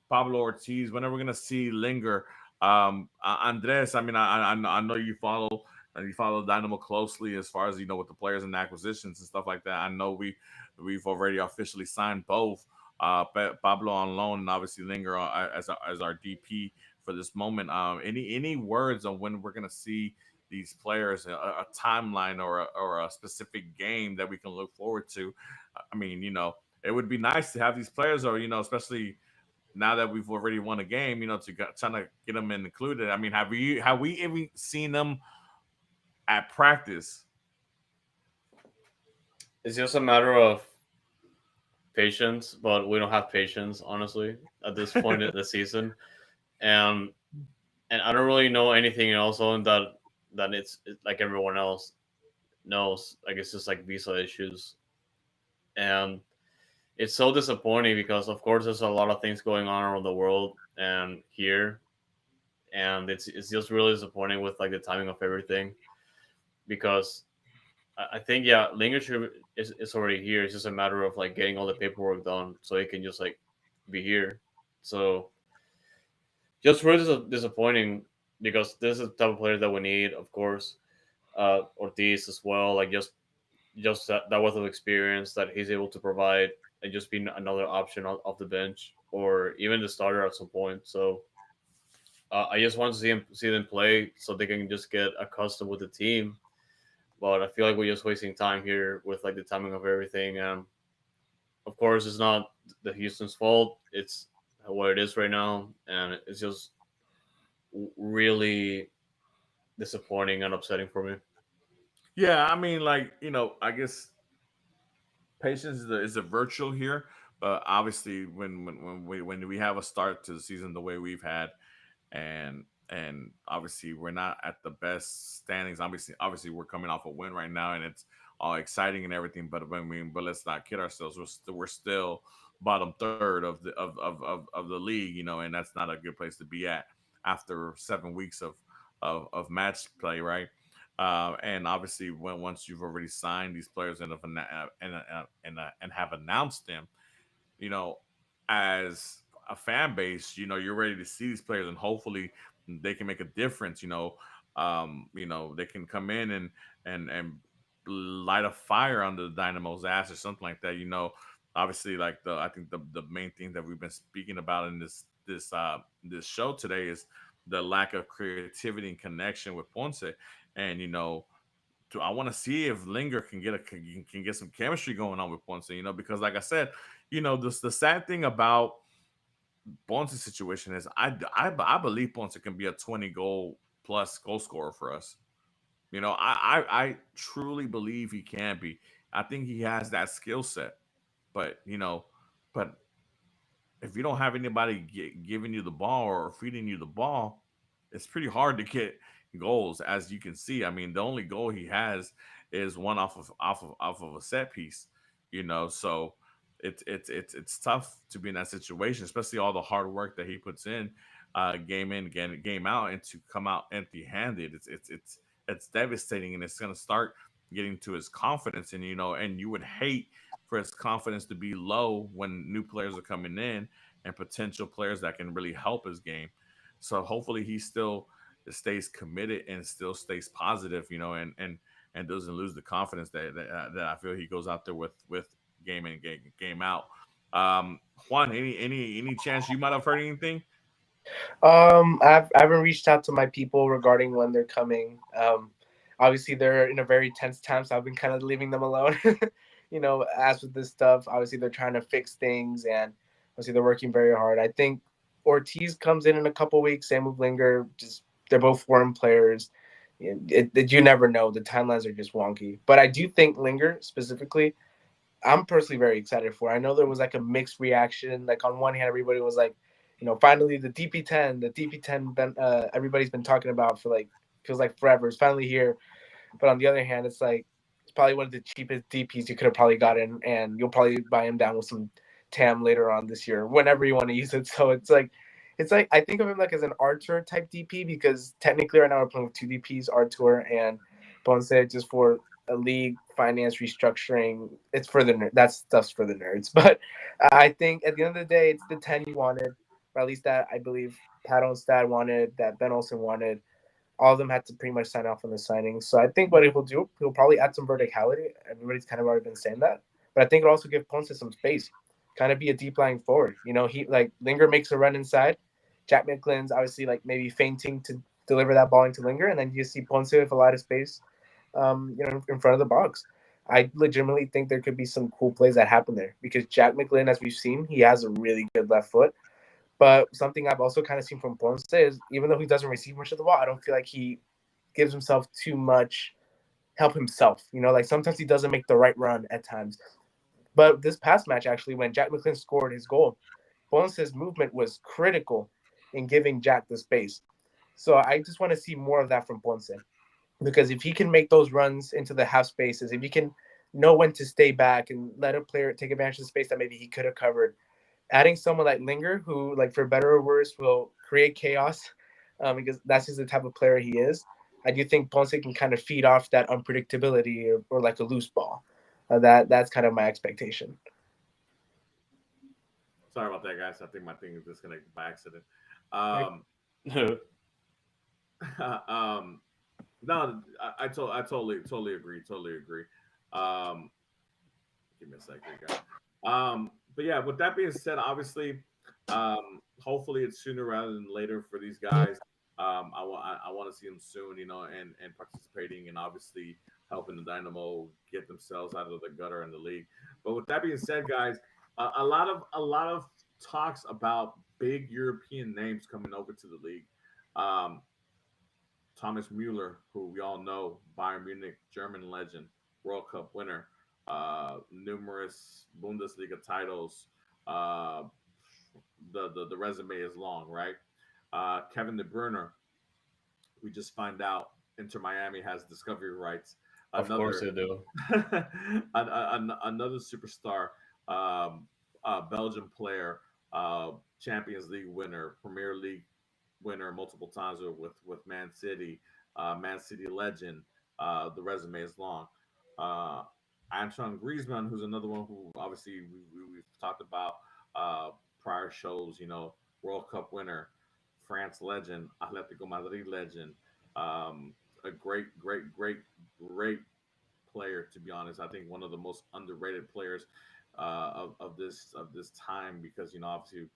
Pablo Ortiz? When are we gonna see Linger? Andres, I mean, I know you follow Dynamo closely as far as with the players and acquisitions and stuff like that. I know we've already officially signed both Pablo on loan and obviously Linger as our DP for this moment. Any words on when we're gonna see these players, a timeline or a specific game that we can look forward to? I mean, it would be nice to have these players, or especially now that we've already won a game, trying to get them included. I mean, have we even seen them at practice? It's just a matter of patience, but we don't have patience, honestly, at this point of the season. And and I don't really know anything else on that it's like everyone else knows. Like it's just like visa issues, and it's so disappointing because of course there's a lot of things going on around the world and here, and it's just really disappointing with like the timing of everything because I think yeah, ligature is already here. It's just a matter of like getting all the paperwork done so it can just like be here. So just really disappointing because this is the type of player that we need, of course. Ortiz as well, like just that worth of experience that he's able to provide and just being another option off the bench or even the starter at some point. So I just want to see them play so they can just get accustomed with the team. But I feel like we're just wasting time here with like the timing of everything. And of course, it's not the Houston's fault. It's what it is right now, and it's just really disappointing and upsetting for me. Yeah, I mean, like I guess patience is a virtual here, but obviously when we have a start to the season the way we've had, and And obviously we're not at the best standings. Obviously we're coming off a win right now, and it's all exciting and everything. But I mean, but let's not kid ourselves. We're still bottom third of of the league, and that's not a good place to be at after 7 weeks of match play, right? And obviously, when once you've already signed these players and have announced them, you know, as a fan base, you're ready to see these players, and hopefully they can make a difference. They can come in and light a fire under the Dynamo's ass or something like that. Obviously, like I think the main thing that we've been speaking about in this show today is the lack of creativity and connection with Ponce, and I want to see if Linger can get some chemistry going on with Ponce. Because like I said, the sad thing about Ponce's situation is I believe Ponce can be a 20 goal plus goal scorer for us. I truly believe he can be. I think he has that skill set, but but if you don't have anybody giving you the ball or feeding you the ball, it's pretty hard to get goals. As you can see, I mean, the only goal he has is one off of a set piece. So it's tough to be in that situation, especially all the hard work that he puts game in, game out, and to come out empty-handed. It's devastating, and it's going to start getting to his confidence, and you would hate for his confidence to be low when new players are coming in and potential players that can really help his game. So hopefully he still stays committed and still stays positive, and doesn't lose the confidence that I feel he goes out there with game in game out. Juan, any chance you might have heard anything? I haven't reached out to my people regarding when they're coming. Obviously they're in a very tense time, so I've been kind of leaving them alone. As with this stuff, obviously they're trying to fix things, and obviously they're working very hard. I think Ortiz comes in a couple weeks. Same with Linger. Just they're both foreign players. You never know. The timelines are just wonky. But I do think Linger specifically, I'm personally very excited for. I know there was like a mixed reaction. Like on one hand, everybody was like, finally the DP10, everybody's been talking about for like feels like forever. It's finally here. But on the other hand, it's like it's probably one of the cheapest DPs you could have probably gotten, and you'll probably buy him down with some TAM later on this year, whenever you want to use it. So it's like I think of him like as an Artur type DP because technically right now we're playing with two DPs, Artur and Ponce, just for a league finance restructuring. It's for the that stuff's for the nerds. But I think at the end of the day, it's the 10 you wanted, or at least that I believe Pat Onstad wanted, that Ben Olsen wanted. All of them had to pretty much sign off on the signing. So I think what he'll do, he'll probably add some verticality. Everybody's kind of already been saying that, but I think it'll also give Ponce some space, kind of be a deep lying forward. He like Linger makes a run inside. Jack McGlynn's obviously like maybe feinting to deliver that ball into Linger, and then you see Ponce with a lot of space, in front of the box. I legitimately think there could be some cool plays that happen there because Jack McGlynn, as we've seen, he has a really good left foot. But something I've also kind of seen from Ponce is even though he doesn't receive much of the ball, I don't feel like he gives himself too much help himself. Like sometimes he doesn't make the right run at times. But this past match, actually, when Jack McGlynn scored his goal, Ponce's movement was critical in giving Jack the space. So I just want to see more of that from Ponce because if he can make those runs into the half spaces, if he can know when to stay back and let a player take advantage of the space that maybe he could have covered, adding someone like Linger, who, like, for better or worse, will create chaos, because that's just the type of player he is. I do think Ponce can kind of feed off that unpredictability or like a loose ball. That's kind of my expectation. Sorry about that, guys. I think my thing is disconnected by accident. Um, um, no, I totally agree. Totally agree. Um, Give me a second, guys. But yeah, with that being said, obviously, hopefully it's sooner rather than later for these guys. I want to see them soon, and participating and obviously helping the Dynamo get themselves out of the gutter in the league. But with that being said, guys, a lot of talks about big European names coming over to the league. Um, Thomas Mueller, who we all know, Bayern Munich, German legend, World Cup winner, numerous Bundesliga titles. Uh, the resume is long, right? Kevin De Bruyne, we just find out Inter Miami has discovery rights. Of course Another they do. another superstar, Belgian player, Champions League winner, Premier League winner multiple times with Man City, Man City legend. The resume is long. Uh, Antoine Griezmann, who's another one who obviously we've talked about uh, prior shows. World Cup winner, France legend, Atletico Madrid legend. A great player. To be honest, I think one of the most underrated players of this time because obviously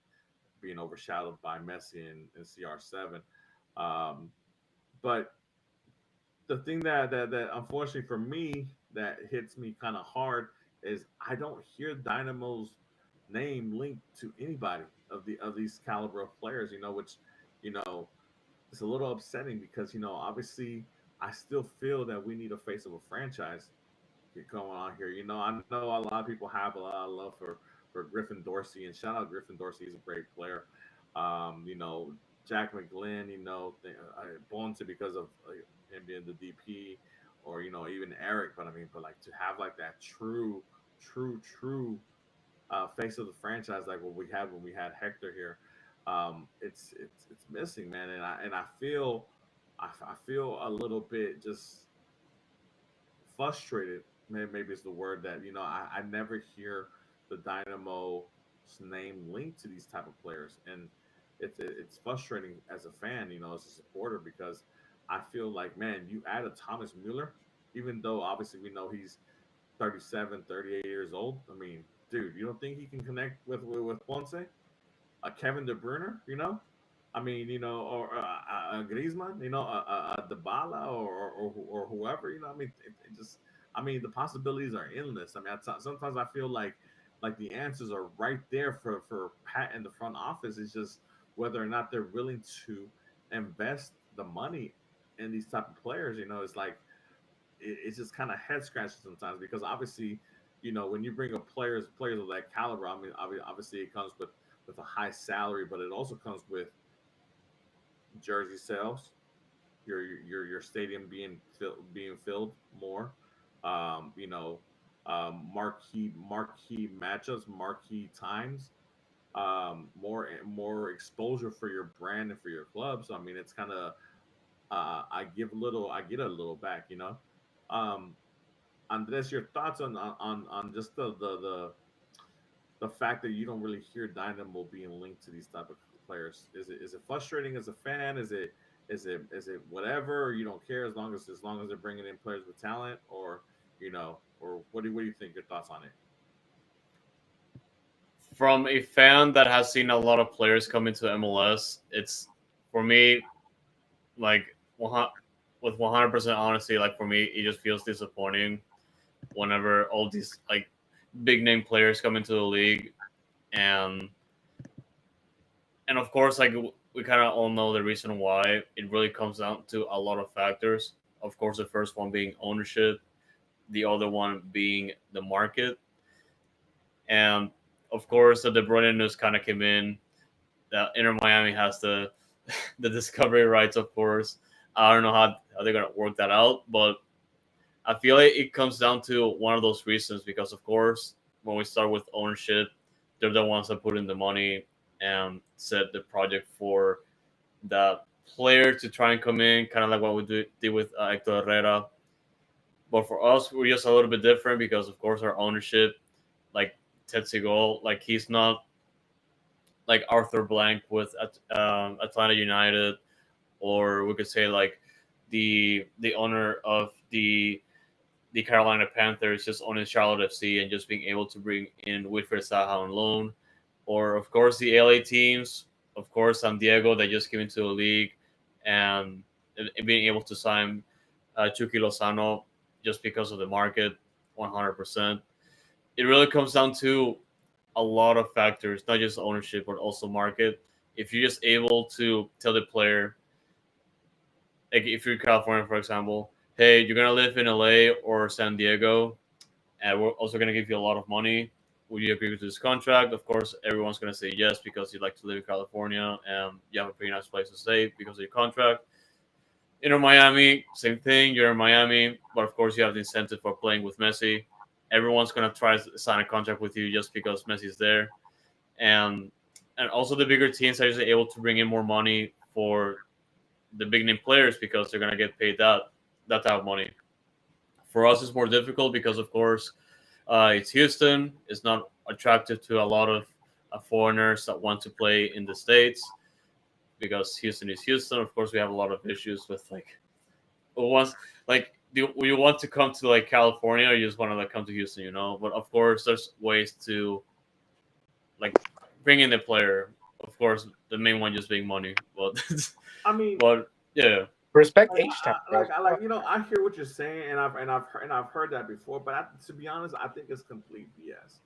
being overshadowed by Messi and CR7. Um, but the thing that unfortunately for me that hits me kind of hard is I don't hear Dynamo's name linked to anybody of these caliber of players. Which you know it's a little upsetting because obviously I still feel that we need a face of a franchise going on here. I know a lot of people have a lot of love for Griffin Dorsey, and shout out Griffin Dorsey. He's a great player. Jack McGlynn. Bonta because of him being the DP, or even Eric. But I mean, but like to have like that true face of the franchise, like what we had when we had Hector here. It's missing, man, and I feel I feel a little bit just frustrated. Maybe it's the word that I never hear the Dynamo's name linked to these type of players, and it's frustrating as a fan, as a supporter, because I feel like, man, you add a Thomas Mueller, even though obviously we know he's 37, 38 years old. I mean, dude, you don't think he can connect with Ponce? Kevin De Bruyne, I mean, or Griezmann, Dybala, or whoever, I mean, it just, I mean, the possibilities are endless. I mean, sometimes I feel like the answers are right there for Pat in the front office. It's just whether or not they're willing to invest the money in these type of players. It's like it's just kind of head scratching sometimes because obviously, when you bring up players of that caliber, I mean, obviously it comes with a high salary, but it also comes with jersey sales, your stadium being filled more, um, you know, marquee matchups, marquee times, more exposure for your brand and for your club. So I mean, it's kind of I get a little back. Um, Andres, your thoughts on just the fact that you don't really hear Dynamo being linked to these type of players. Is it frustrating as a fan? Is it whatever? Or you don't care as long as they're bringing in players with talent, or what do you think? Your thoughts on it? From a fan that has seen a lot of players come into MLS, it's for me like with 100% honesty, like for me, it just feels disappointing whenever all these like big name players come into the league, and of course, like we kind of all know the reason why. It really comes down to a lot of factors. Of course, the first one being ownership, the other one being the market, and of course, the De Bruyne news kind of came in. That Inter Miami has the the discovery rights, of course. I don't know how they're gonna work that out, but I feel like it comes down to one of those reasons because, of course, when we start with ownership, they're the ones that put in the money and set the project for the player to try and come in, kind of like what we did with Hector Herrera. But for us, we're just a little bit different because, of course, our ownership, like Tetsugo, like he's not like Arthur Blank with Atlanta United, or we could say like the owner of the Carolina Panthers just owning Charlotte FC and just being able to bring in Wilfred Zaha on loan, or of course the LA teams, of course San Diego that just came into the league, and being able to sign Chucky Lozano just because of the market, 100%. It really comes down to a lot of factors, not just ownership but also market. If you're just able to tell the player, like if you're California, for example, hey, you're gonna live in LA or San Diego, and we're also gonna give you a lot of money. Would you agree with this contract? Of course, everyone's gonna say yes because you like to live in California and you have a pretty nice place to stay because of your contract. Miami, same thing. You're in Miami, but of course you have the incentive for playing with Messi. Everyone's gonna try to sign a contract with you just because Messi's there, and also the bigger teams are usually able to bring in more money for the big name players because they're gonna get paid that type of money. For us, it's more difficult because, of course, it's Houston. It's not attractive to a lot of foreigners that want to play in the states because Houston is Houston. Of course, we have a lot of issues with like once like do you want to come to like California or you just want to like come to Houston, you know? But of course, there's ways to like bring in the player. Of course, the main one just being money. But I mean, but yeah, Respect like H Town, bro. I hear what you're saying, and I've heard that before. But to be honest, I think it's complete BS.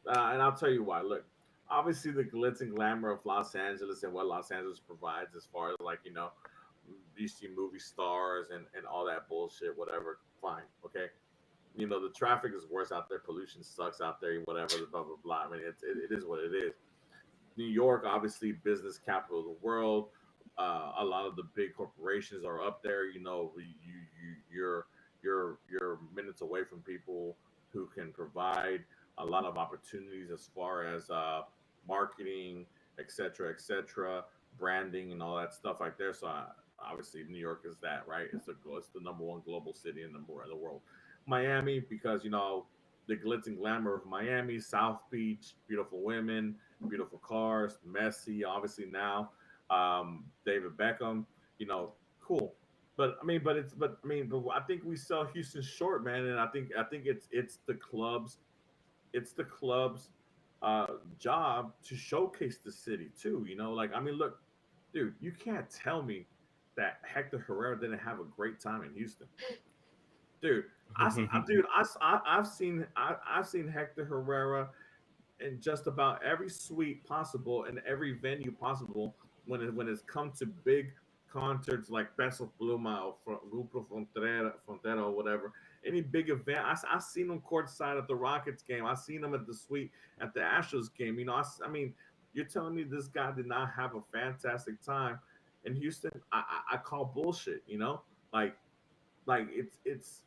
And I'll tell you why. Look, obviously the glitz and glamour of Los Angeles and what Los Angeles provides, as far as like you see movie stars and all that bullshit, whatever. Fine, okay. The traffic is worse out there. Pollution sucks out there. Whatever, blah blah blah. I mean, it is what it is. New York, obviously, business capital of the world. A lot of the big corporations are up there. You're minutes away from people who can provide a lot of opportunities as far as marketing, etc., branding, and all that stuff right there. So obviously, New York is that, right? It's the number one global city in the world. Miami, because the glitz and glamour of Miami, South Beach, beautiful women, beautiful cars, Messi, obviously now, David Beckham, cool. But I think we sell Houston short, man, and I think it's the club's job to showcase the city too. Like look, dude, you can't tell me that Hector Herrera didn't have a great time in Houston, dude. I've seen Hector Herrera in just about every suite possible and every venue possible when it's come to big concerts like Peso Pluma or Grupo Frontera or whatever. Any big event, I seen them courtside at the Rockets game. I seen them at the suite at the Astros game. I mean, you're telling me this guy did not have a fantastic time in Houston? I call bullshit. Like it's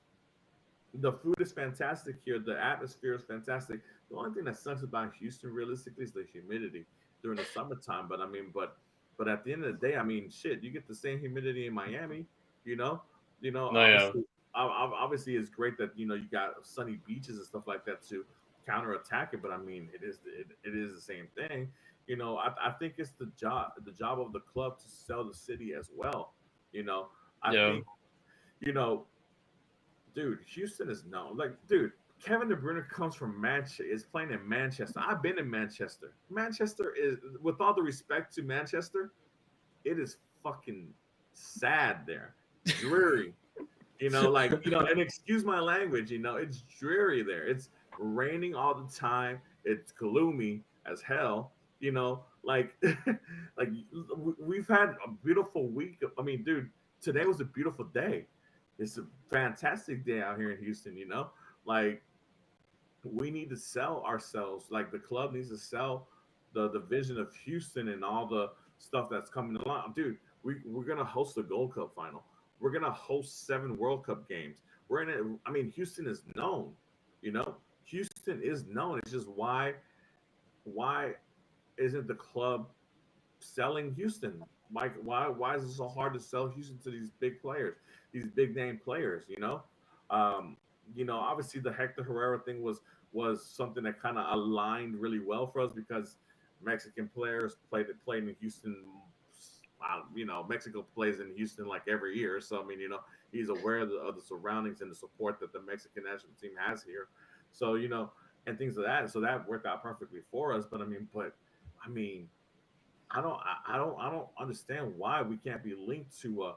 the food is fantastic here. The atmosphere is fantastic. The only thing that sucks about Houston, realistically, is the humidity during the summertime. But at the end of the day, I mean, shit, you get the same humidity in Miami. You know, no, yeah, obviously, it's great that you got sunny beaches and stuff like that to counterattack it. But I mean, it is the same thing. I think it's the job of the club to sell the city as well. You know, I yeah, think you know dude, Houston is known. Like, dude, Kevin De Bruyne comes from Manchester. Is playing in Manchester. I've been in Manchester. Manchester is, with all the respect to Manchester, it is fucking sad there, dreary. And excuse my language. It's dreary there. It's raining all the time. It's gloomy as hell. Like, like we've had a beautiful week. I mean, dude, today was a beautiful day. It's a fantastic day out here in Houston. Like we need to sell ourselves. Like the club needs to sell the vision of Houston and all the stuff that's coming along. Dude, we're gonna host the Gold Cup final. We're gonna host 7 World Cup games. We're in it. I mean, Houston is known. Houston is known. It's just why isn't the club selling Houston? Like why is it so hard to sell Houston to these big players, these big name players? Um, obviously the Hector Herrera thing was something that kind of aligned really well for us because Mexican players played in Houston. Mexico plays in Houston like every year, so I mean, he's aware of the surroundings and the support that the Mexican national team has here. So and things of that. So that worked out perfectly for us. I mean, I don't understand why we can't be linked to a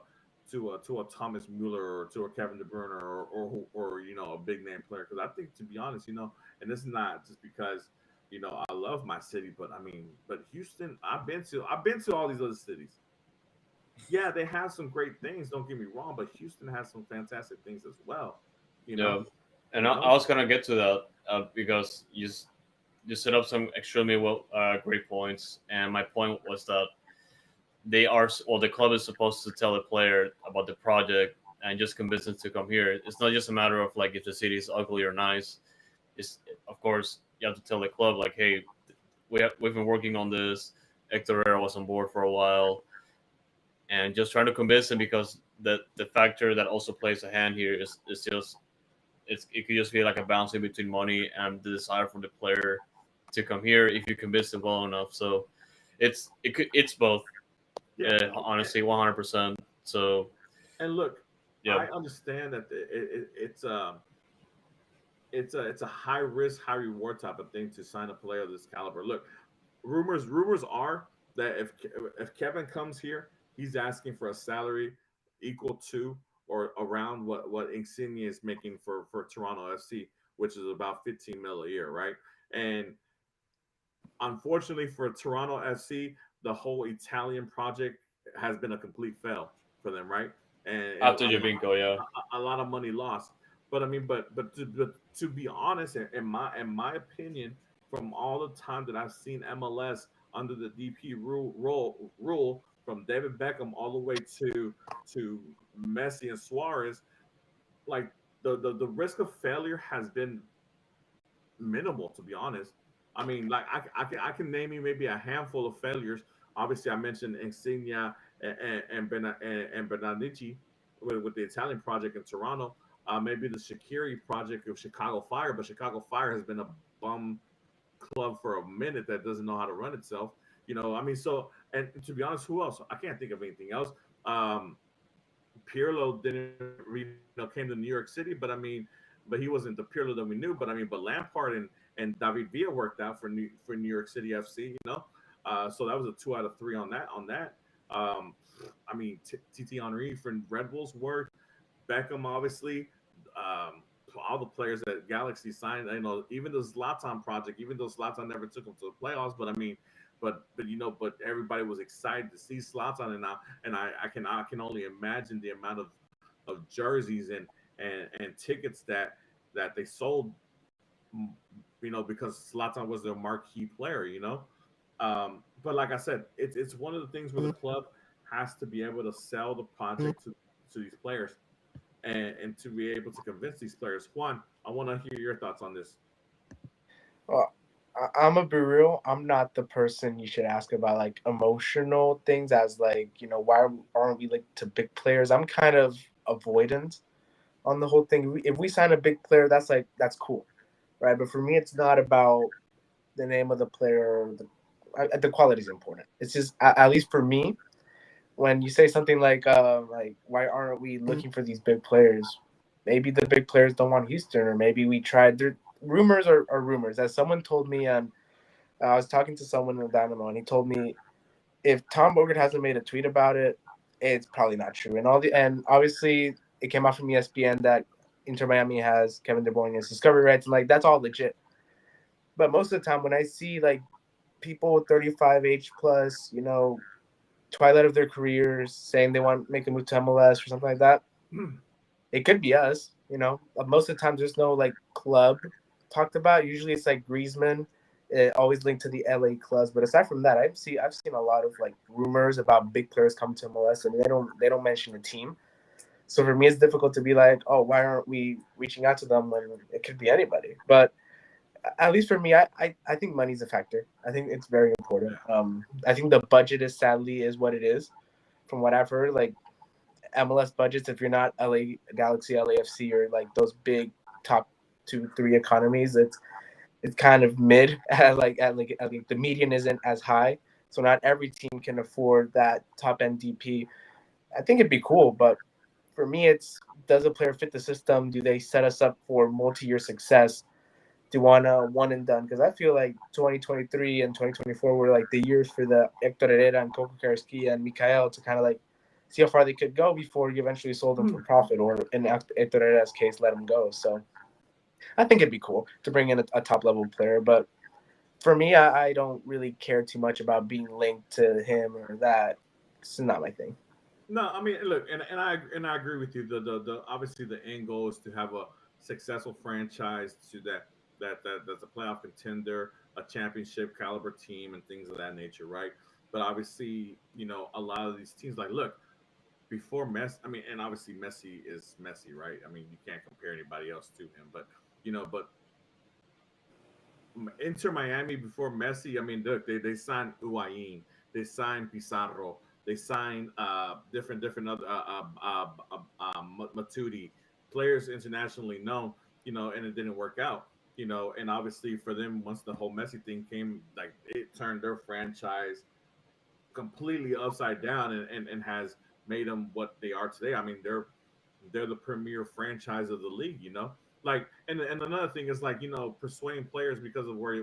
Thomas Mueller or to a Kevin De Bruyne or a big name player. Because I think, to be honest, and this is not just because I love my city, but I mean, but Houston, I've been to all these other cities. Yeah, they have some great things. Don't get me wrong, but Houston has some fantastic things as well. You yeah. know, And you I know. was gonna get to that because you set up some extremely well great points, and my point was that they are or the club is supposed to tell the player about the project and just convince them to come here. It's not just a matter of like if the city is ugly or nice. It's of course you have to tell the club like, hey, we've been working on this. Hector Herrera was on board for a while, and just trying to convince them because the factor that also plays a hand here is just it could just be like a balance in between money and the desire for the player to come here if you convince them well enough. So it's both. Yeah, Honestly, 100%. So and look, yeah, I understand that it's a high risk, high reward type of thing to sign a player of this caliber. Look, rumors are that if Kevin comes here, he's asking for a salary equal to or around what Insigne is making for Toronto FC, which is about 15 mil a year, right? And unfortunately for Toronto FC, the whole Italian project has been a complete fail for them, right? And after Javinko, yeah. a lot of money lost. But I mean, but to be honest, in my opinion, from all the time that I've seen MLS under the DP rule from David Beckham all the way to Messi and Suarez, like the risk of failure has been minimal, to be honest. I mean, like I can name you maybe a handful of failures. Obviously, I mentioned Insignia and Bernardicci with the Italian project in Toronto. Maybe the Shaqiri project of Chicago Fire, but Chicago Fire has been a bum club for a minute that doesn't know how to run itself. I mean, so and to be honest, who else? I can't think of anything else. Pirlo didn't, came to New York City, but he wasn't the Pirlo that we knew. But Lampard and David Villa worked out for New York City FC. So that was a 2 out of 3 on that. Um, I mean, Titi Henry for Red Bulls worked. Beckham, obviously. Um, all the players that Galaxy signed, even the Zlatan project, even though Zlatan never took them to the playoffs, but I mean, but everybody was excited to see Zlatan, and I can only imagine the amount of jerseys and tickets that they sold, because Zlatan was their marquee player. But like I said, it's one of the things where the club has to be able to sell the project to these players and to be able to convince these players. Juan, I want to hear your thoughts on this. Well, I'm a be real. I'm not the person you should ask about like emotional things, as like, why aren't we like to big players? I'm kind of avoidant on the whole thing. If we sign a big player, that's cool, right? But for me, it's not about the name of the player. The quality is important. It's just, at least for me, when you say something like why aren't we looking for these big players? Maybe the big players don't want Houston, or maybe we tried. Rumors are rumors. As someone told me, I was talking to someone in Dynamo, and he told me if Tom Bogert hasn't made a tweet about it, it's probably not true. And obviously it came out from ESPN that Inter Miami has Kevin De Bruyne's discovery rights, and like that's all legit. But most of the time, when I see like people 35 age plus, twilight of their careers, saying they want to make a move to MLS or something like that, it could be us. Most of the time there's no like club talked about. Usually it's like Griezmann, always linked to the LA clubs. But aside from that, I've seen a lot of like rumors about big players coming to MLS, and they don't mention a team. So for me, it's difficult to be like, oh, why aren't we reaching out to them when it could be anybody? But at least for me, I think money's a factor. I think it's very important. I think the budget is what it is. From what I've heard, like MLS budgets, if you're not LA Galaxy, LAFC, or like those big top 2, 3 economies, it's kind of mid. Like the median isn't as high, so not every team can afford that top end DP. I think it'd be cool, but for me, it's, does a player fit the system? Do they set us up for multi-year success? Do you want a one and done? Because I feel like 2023 and 2024 were like the years for the Hector Herrera and Coco Karski and Mikael to kind of like see how far they could go before you eventually sold them for profit, or in Hector Herrera's case, let them go. So I think it'd be cool to bring in a top level player. But for me, I don't really care too much about being linked to him or that. It's not my thing. No, I mean, look, and I agree with you. The obviously the end goal is to have a successful franchise to that's a playoff contender, a championship caliber team, and things of that nature, right? But obviously, a lot of these teams, like, look, before Messi, I mean, and obviously Messi is Messi, right? I mean, you can't compare anybody else to him, but Inter Miami before Messi, I mean, look, they signed Uain, they signed Pizarro, they signed different other Matuidi, players internationally known, and it didn't work out, and obviously for them, once the whole Messi thing came, like it turned their franchise completely upside down and has made them what they are today. I mean, they're the premier franchise of the league, Like, and another thing is like, persuading players because of where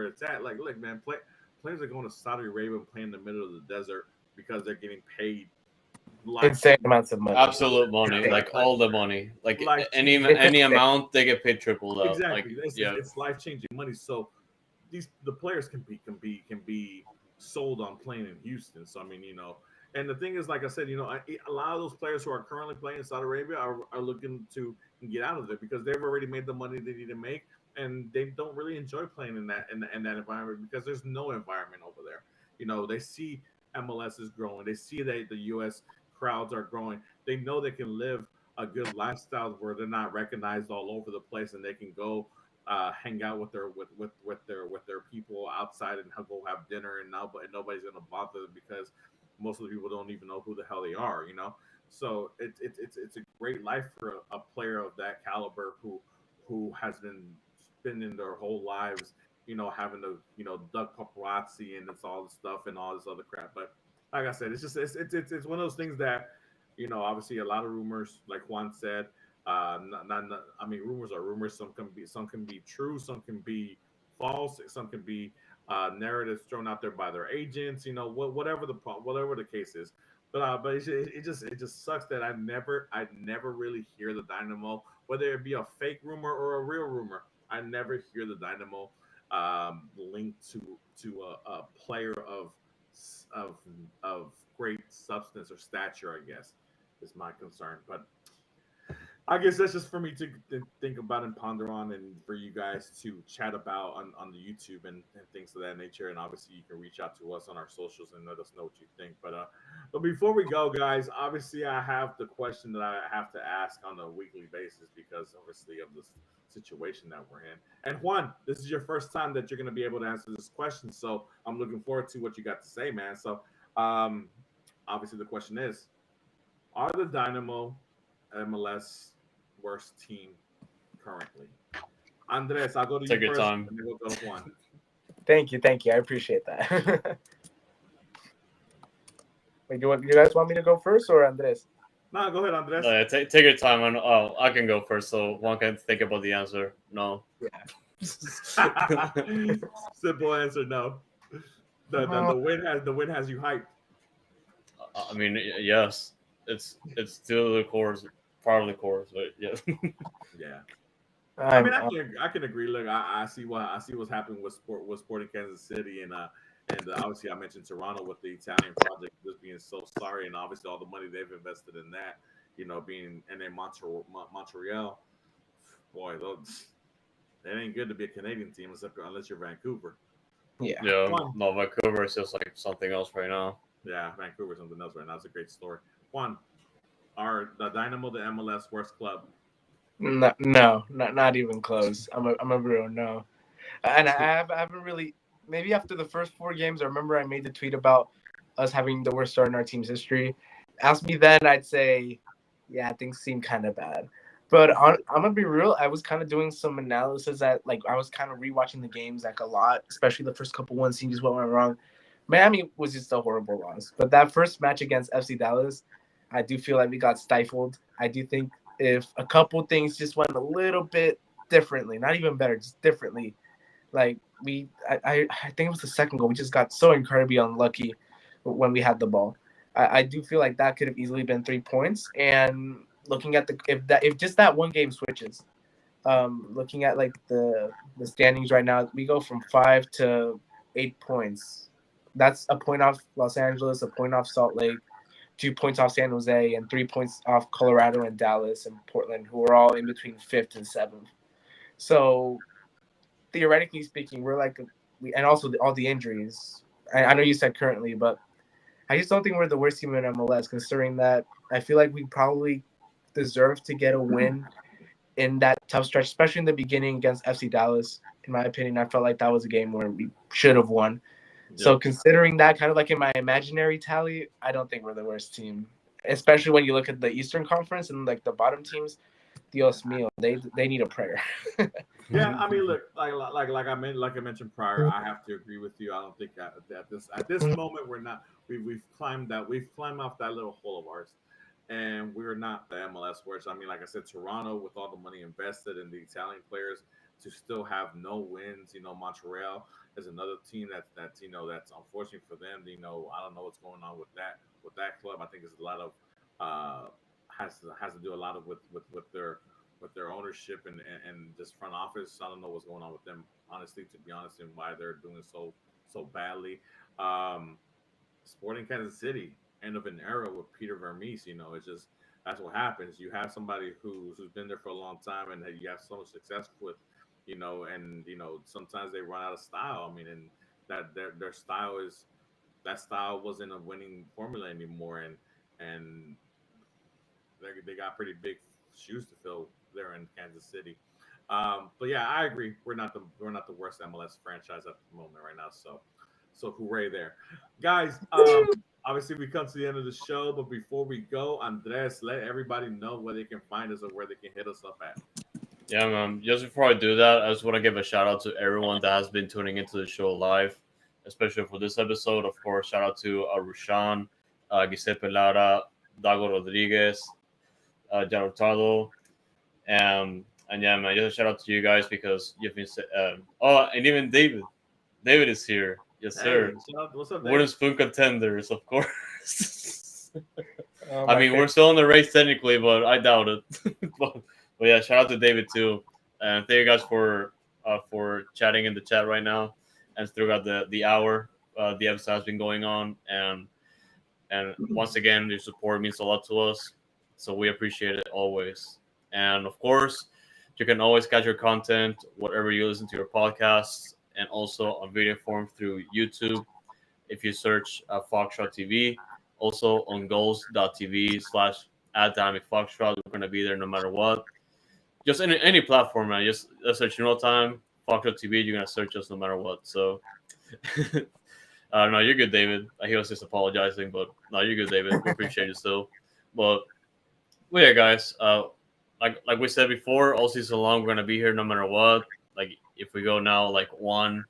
it's at. Like, look, man, players are going to Saudi Arabia and playing in the middle of the desert because they're getting paid life Insane amounts of money. Absolute money, Insane. like all the money, like life any It's any insane. amount they get paid tripled out. Like, exactly. It's, yeah, it's life changing money. So the players can be sold on playing in Houston. So I mean, and the thing is, like I said, a lot of those players who are currently playing in Saudi Arabia are looking to get out of there because they've already made the money they need to make, and they don't really enjoy playing in that environment because there's no environment over there. They see MLS is growing, they see that the U.S. crowds are growing, they know they can live a good lifestyle where they're not recognized all over the place, and they can go hang out with their people outside and go have dinner, and nobody's gonna bother them because most of the people don't even know who the hell they are. So it's a great life for a player of that caliber who has been spending their whole lives, having to duck paparazzi and it's all this stuff and all this other crap. But like I said, it's just it's one of those things that obviously a lot of rumors, like Juan said. I mean, rumors are rumors. Some can be true, some can be false, some can be narratives thrown out there by their agents. Whatever the case is. But it just sucks that I never really hear the Dynamo, whether it be a fake rumor or a real rumor. I never hear the Dynamo linked to a player of of great substance or stature. I guess is my concern, but I guess that's just for me to think about and ponder on, and for you guys to chat about on the YouTube and things of that nature. And obviously, you can reach out to us on our socials and let us know what you think. But before we go, guys, obviously, I have the question that I have to ask on a weekly basis because obviously of this situation that we're in. And Juan, this is your first time that you're going to be able to answer this question, so I'm looking forward to what you got to say, man. So, um, obviously, the question is: are the Dynamo MLS worst team currently? Andres, I'll go to you take your first, time. and then we'll go to Juan. Thank you. I appreciate that. Wait, you guys want me to go first or Andres? No, go ahead, Andres. Yeah, take your time, and I can go first, so one can think about the answer. No. Simple answer, no. The win has you hyped. I mean, yes, it's still the course, part of the course, but yeah. Yeah. I I'm mean, I can agree. Look, I see what's happening with Sporting Kansas City, and obviously I mentioned Toronto with the Italian project just being so sorry, and obviously all the money they've invested in that, being and then Montreal, boy, it ain't good to be a Canadian team unless you're Vancouver. yeah. Yeah, Juan, no, Vancouver is just like something else right now. yeah, Vancouver's something else right now. It's a great story. Juan, are the Dynamo the MLS worst club? No, no, not even close. I'm a real no. And I haven't really. Maybe after the first 4 games, I remember I made the tweet about us having the worst start in our team's history. Ask me then, I'd say, yeah, things seem kind of bad. But I'm gonna be real. I was kind of doing some analysis at like I was kind of rewatching the games like a lot, especially the first couple ones, seeing just what went wrong. Miami was just a horrible loss. But that first match against FC Dallas, I do feel like we got stifled. I do think if a couple things just went a little bit differently, not even better, just differently, like I think it was the second goal. We just got so incredibly unlucky when we had the ball. I do feel like that could have easily been 3 points. And looking at if just that one game switches, looking at like the standings right now, we go from 5 to 8 points. That's a point off Los Angeles, a point off Salt Lake, 2 points off San Jose, and 3 points off Colorado and Dallas and Portland, who are all in between fifth and seventh. So theoretically speaking, we're like, and also all the injuries. I know you said currently, but I just don't think we're the worst team in MLS, considering that I feel like we probably deserve to get a win in that tough stretch, especially in the beginning against FC Dallas. In my opinion, I felt like that was a game where we should have won. So Yep. considering that, kind of like in my imaginary tally, I don't think we're the worst team, especially when you look at the Eastern Conference and like the bottom teams. Dios mío, they need a prayer. Yeah, I mean, look, like I mentioned prior, I have to agree with you. I don't think at this moment we've climbed off that little hole of ours, and we're not the MLS worst. I mean, like I said, Toronto with all the money invested in the Italian players to still have no wins. Montreal is another team that's unfortunate for them. I don't know what's going on with that club. I think it's a lot of has to do a lot of with their ownership and just front office. I don't know what's going on with them, honestly, to be honest, and why they're doing so badly. Um, Sporting Kansas City, end of an era with Peter Vermees. It's just that's what happens. You have somebody who's been there for a long time and that you have so much success with, and sometimes they run out of style. I mean, and that their style is that style wasn't a winning formula anymore, and they got pretty big shoes to fill there in Kansas City. But yeah, I agree. We're not the worst MLS franchise at the moment right now. So hooray there, guys. Obviously we come to the end of the show, but before we go, Andres, let everybody know where they can find us or where they can hit us up at. Yeah, man. Just before I do that, I just want to give a shout out to everyone that has been tuning into the show live, especially for this episode. Of course, shout out to Rushan, Giuseppe Lara, Dago Rodriguez, Jarotado, and yeah, man, just a shout out to you guys because you've been. Oh, and even David. David is here. Yes, Hey, sir. what's up, Wooden Dave? spoon contenders, of course. Oh, I my mean, we're favorite. still in the race technically, but I doubt it. but yeah, shout out to David too, and thank you guys for chatting in the chat right now, and throughout the hour the episode has been going on, and once again, your support means a lot to us, so we appreciate it always. And of course, you can always catch your content whatever you listen to your podcasts, and also on video form through YouTube if you search Foxtrot TV. Also on goals.tv/at Dynamic Foxtrot. We're going to be there no matter what. Just any platform, man. Just search in real time, Foxtrot TV. You're going to search us no matter what. So, no, you're good, David. He was just apologizing, but no, you're good, David. We appreciate you still. But, well, yeah, guys. Like we said before, all season long, we're going to be here no matter what. Like, if we go now, like 1-33,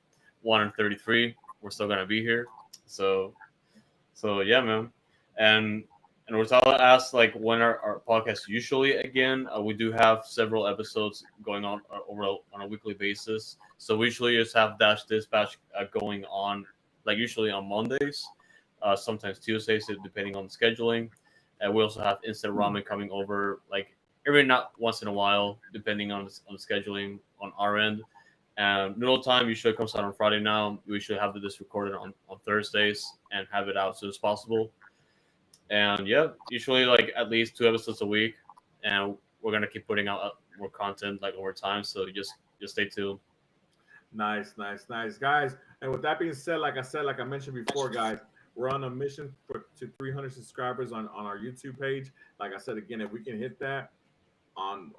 we're still going to be here. So yeah, man, and and Rosala asked like when our podcast usually again. We do have several episodes going on on a weekly basis. So we usually just have Dash Dispatch going on like usually on Mondays, sometimes Tuesdays depending on the scheduling. And we also have Instant Ramen coming over like every not once in a while depending on the scheduling on our end. And Noodle Time usually comes out on Friday now. We should have this recorded on Thursdays and have it out as soon as possible. And yeah, usually like at least 2 episodes a week. And we're gonna keep putting out more content like over time. So just stay tuned. Nice, nice, nice, guys. And with that being said, like I mentioned before, guys, we're on a mission to 300 subscribers on our YouTube page. Like I said again, if we can hit that on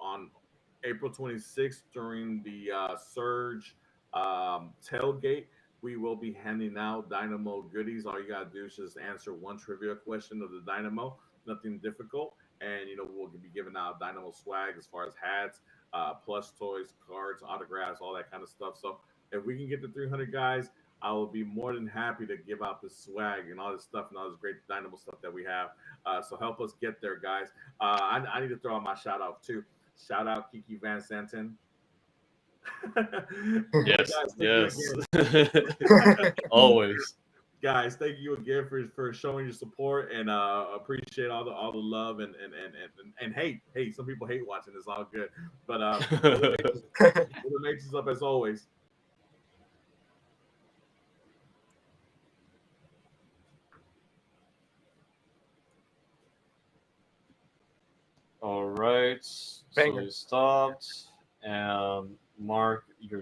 April 26th during the Surge tailgate, we will be handing out Dynamo goodies. All you gotta do is just answer one trivia question of the Dynamo, nothing difficult, and we'll be giving out Dynamo swag as far as hats, plush toys, cards, autographs, all that kind of stuff. So if we can get to 300 guys, I will be more than happy to give out this swag and all this stuff and all this great Dynamo stuff that we have. So help us get there, guys. I need to throw out my shout out too. Shout out Kiki Van Santen. Yes, Guys, thank you yes. again. Always. Guys, thank you again for showing your support and appreciate all the love and hate. Hey, some people hate watching this. All good, but it makes us up as always. All right. So Banger. you stopped. And Mark, you're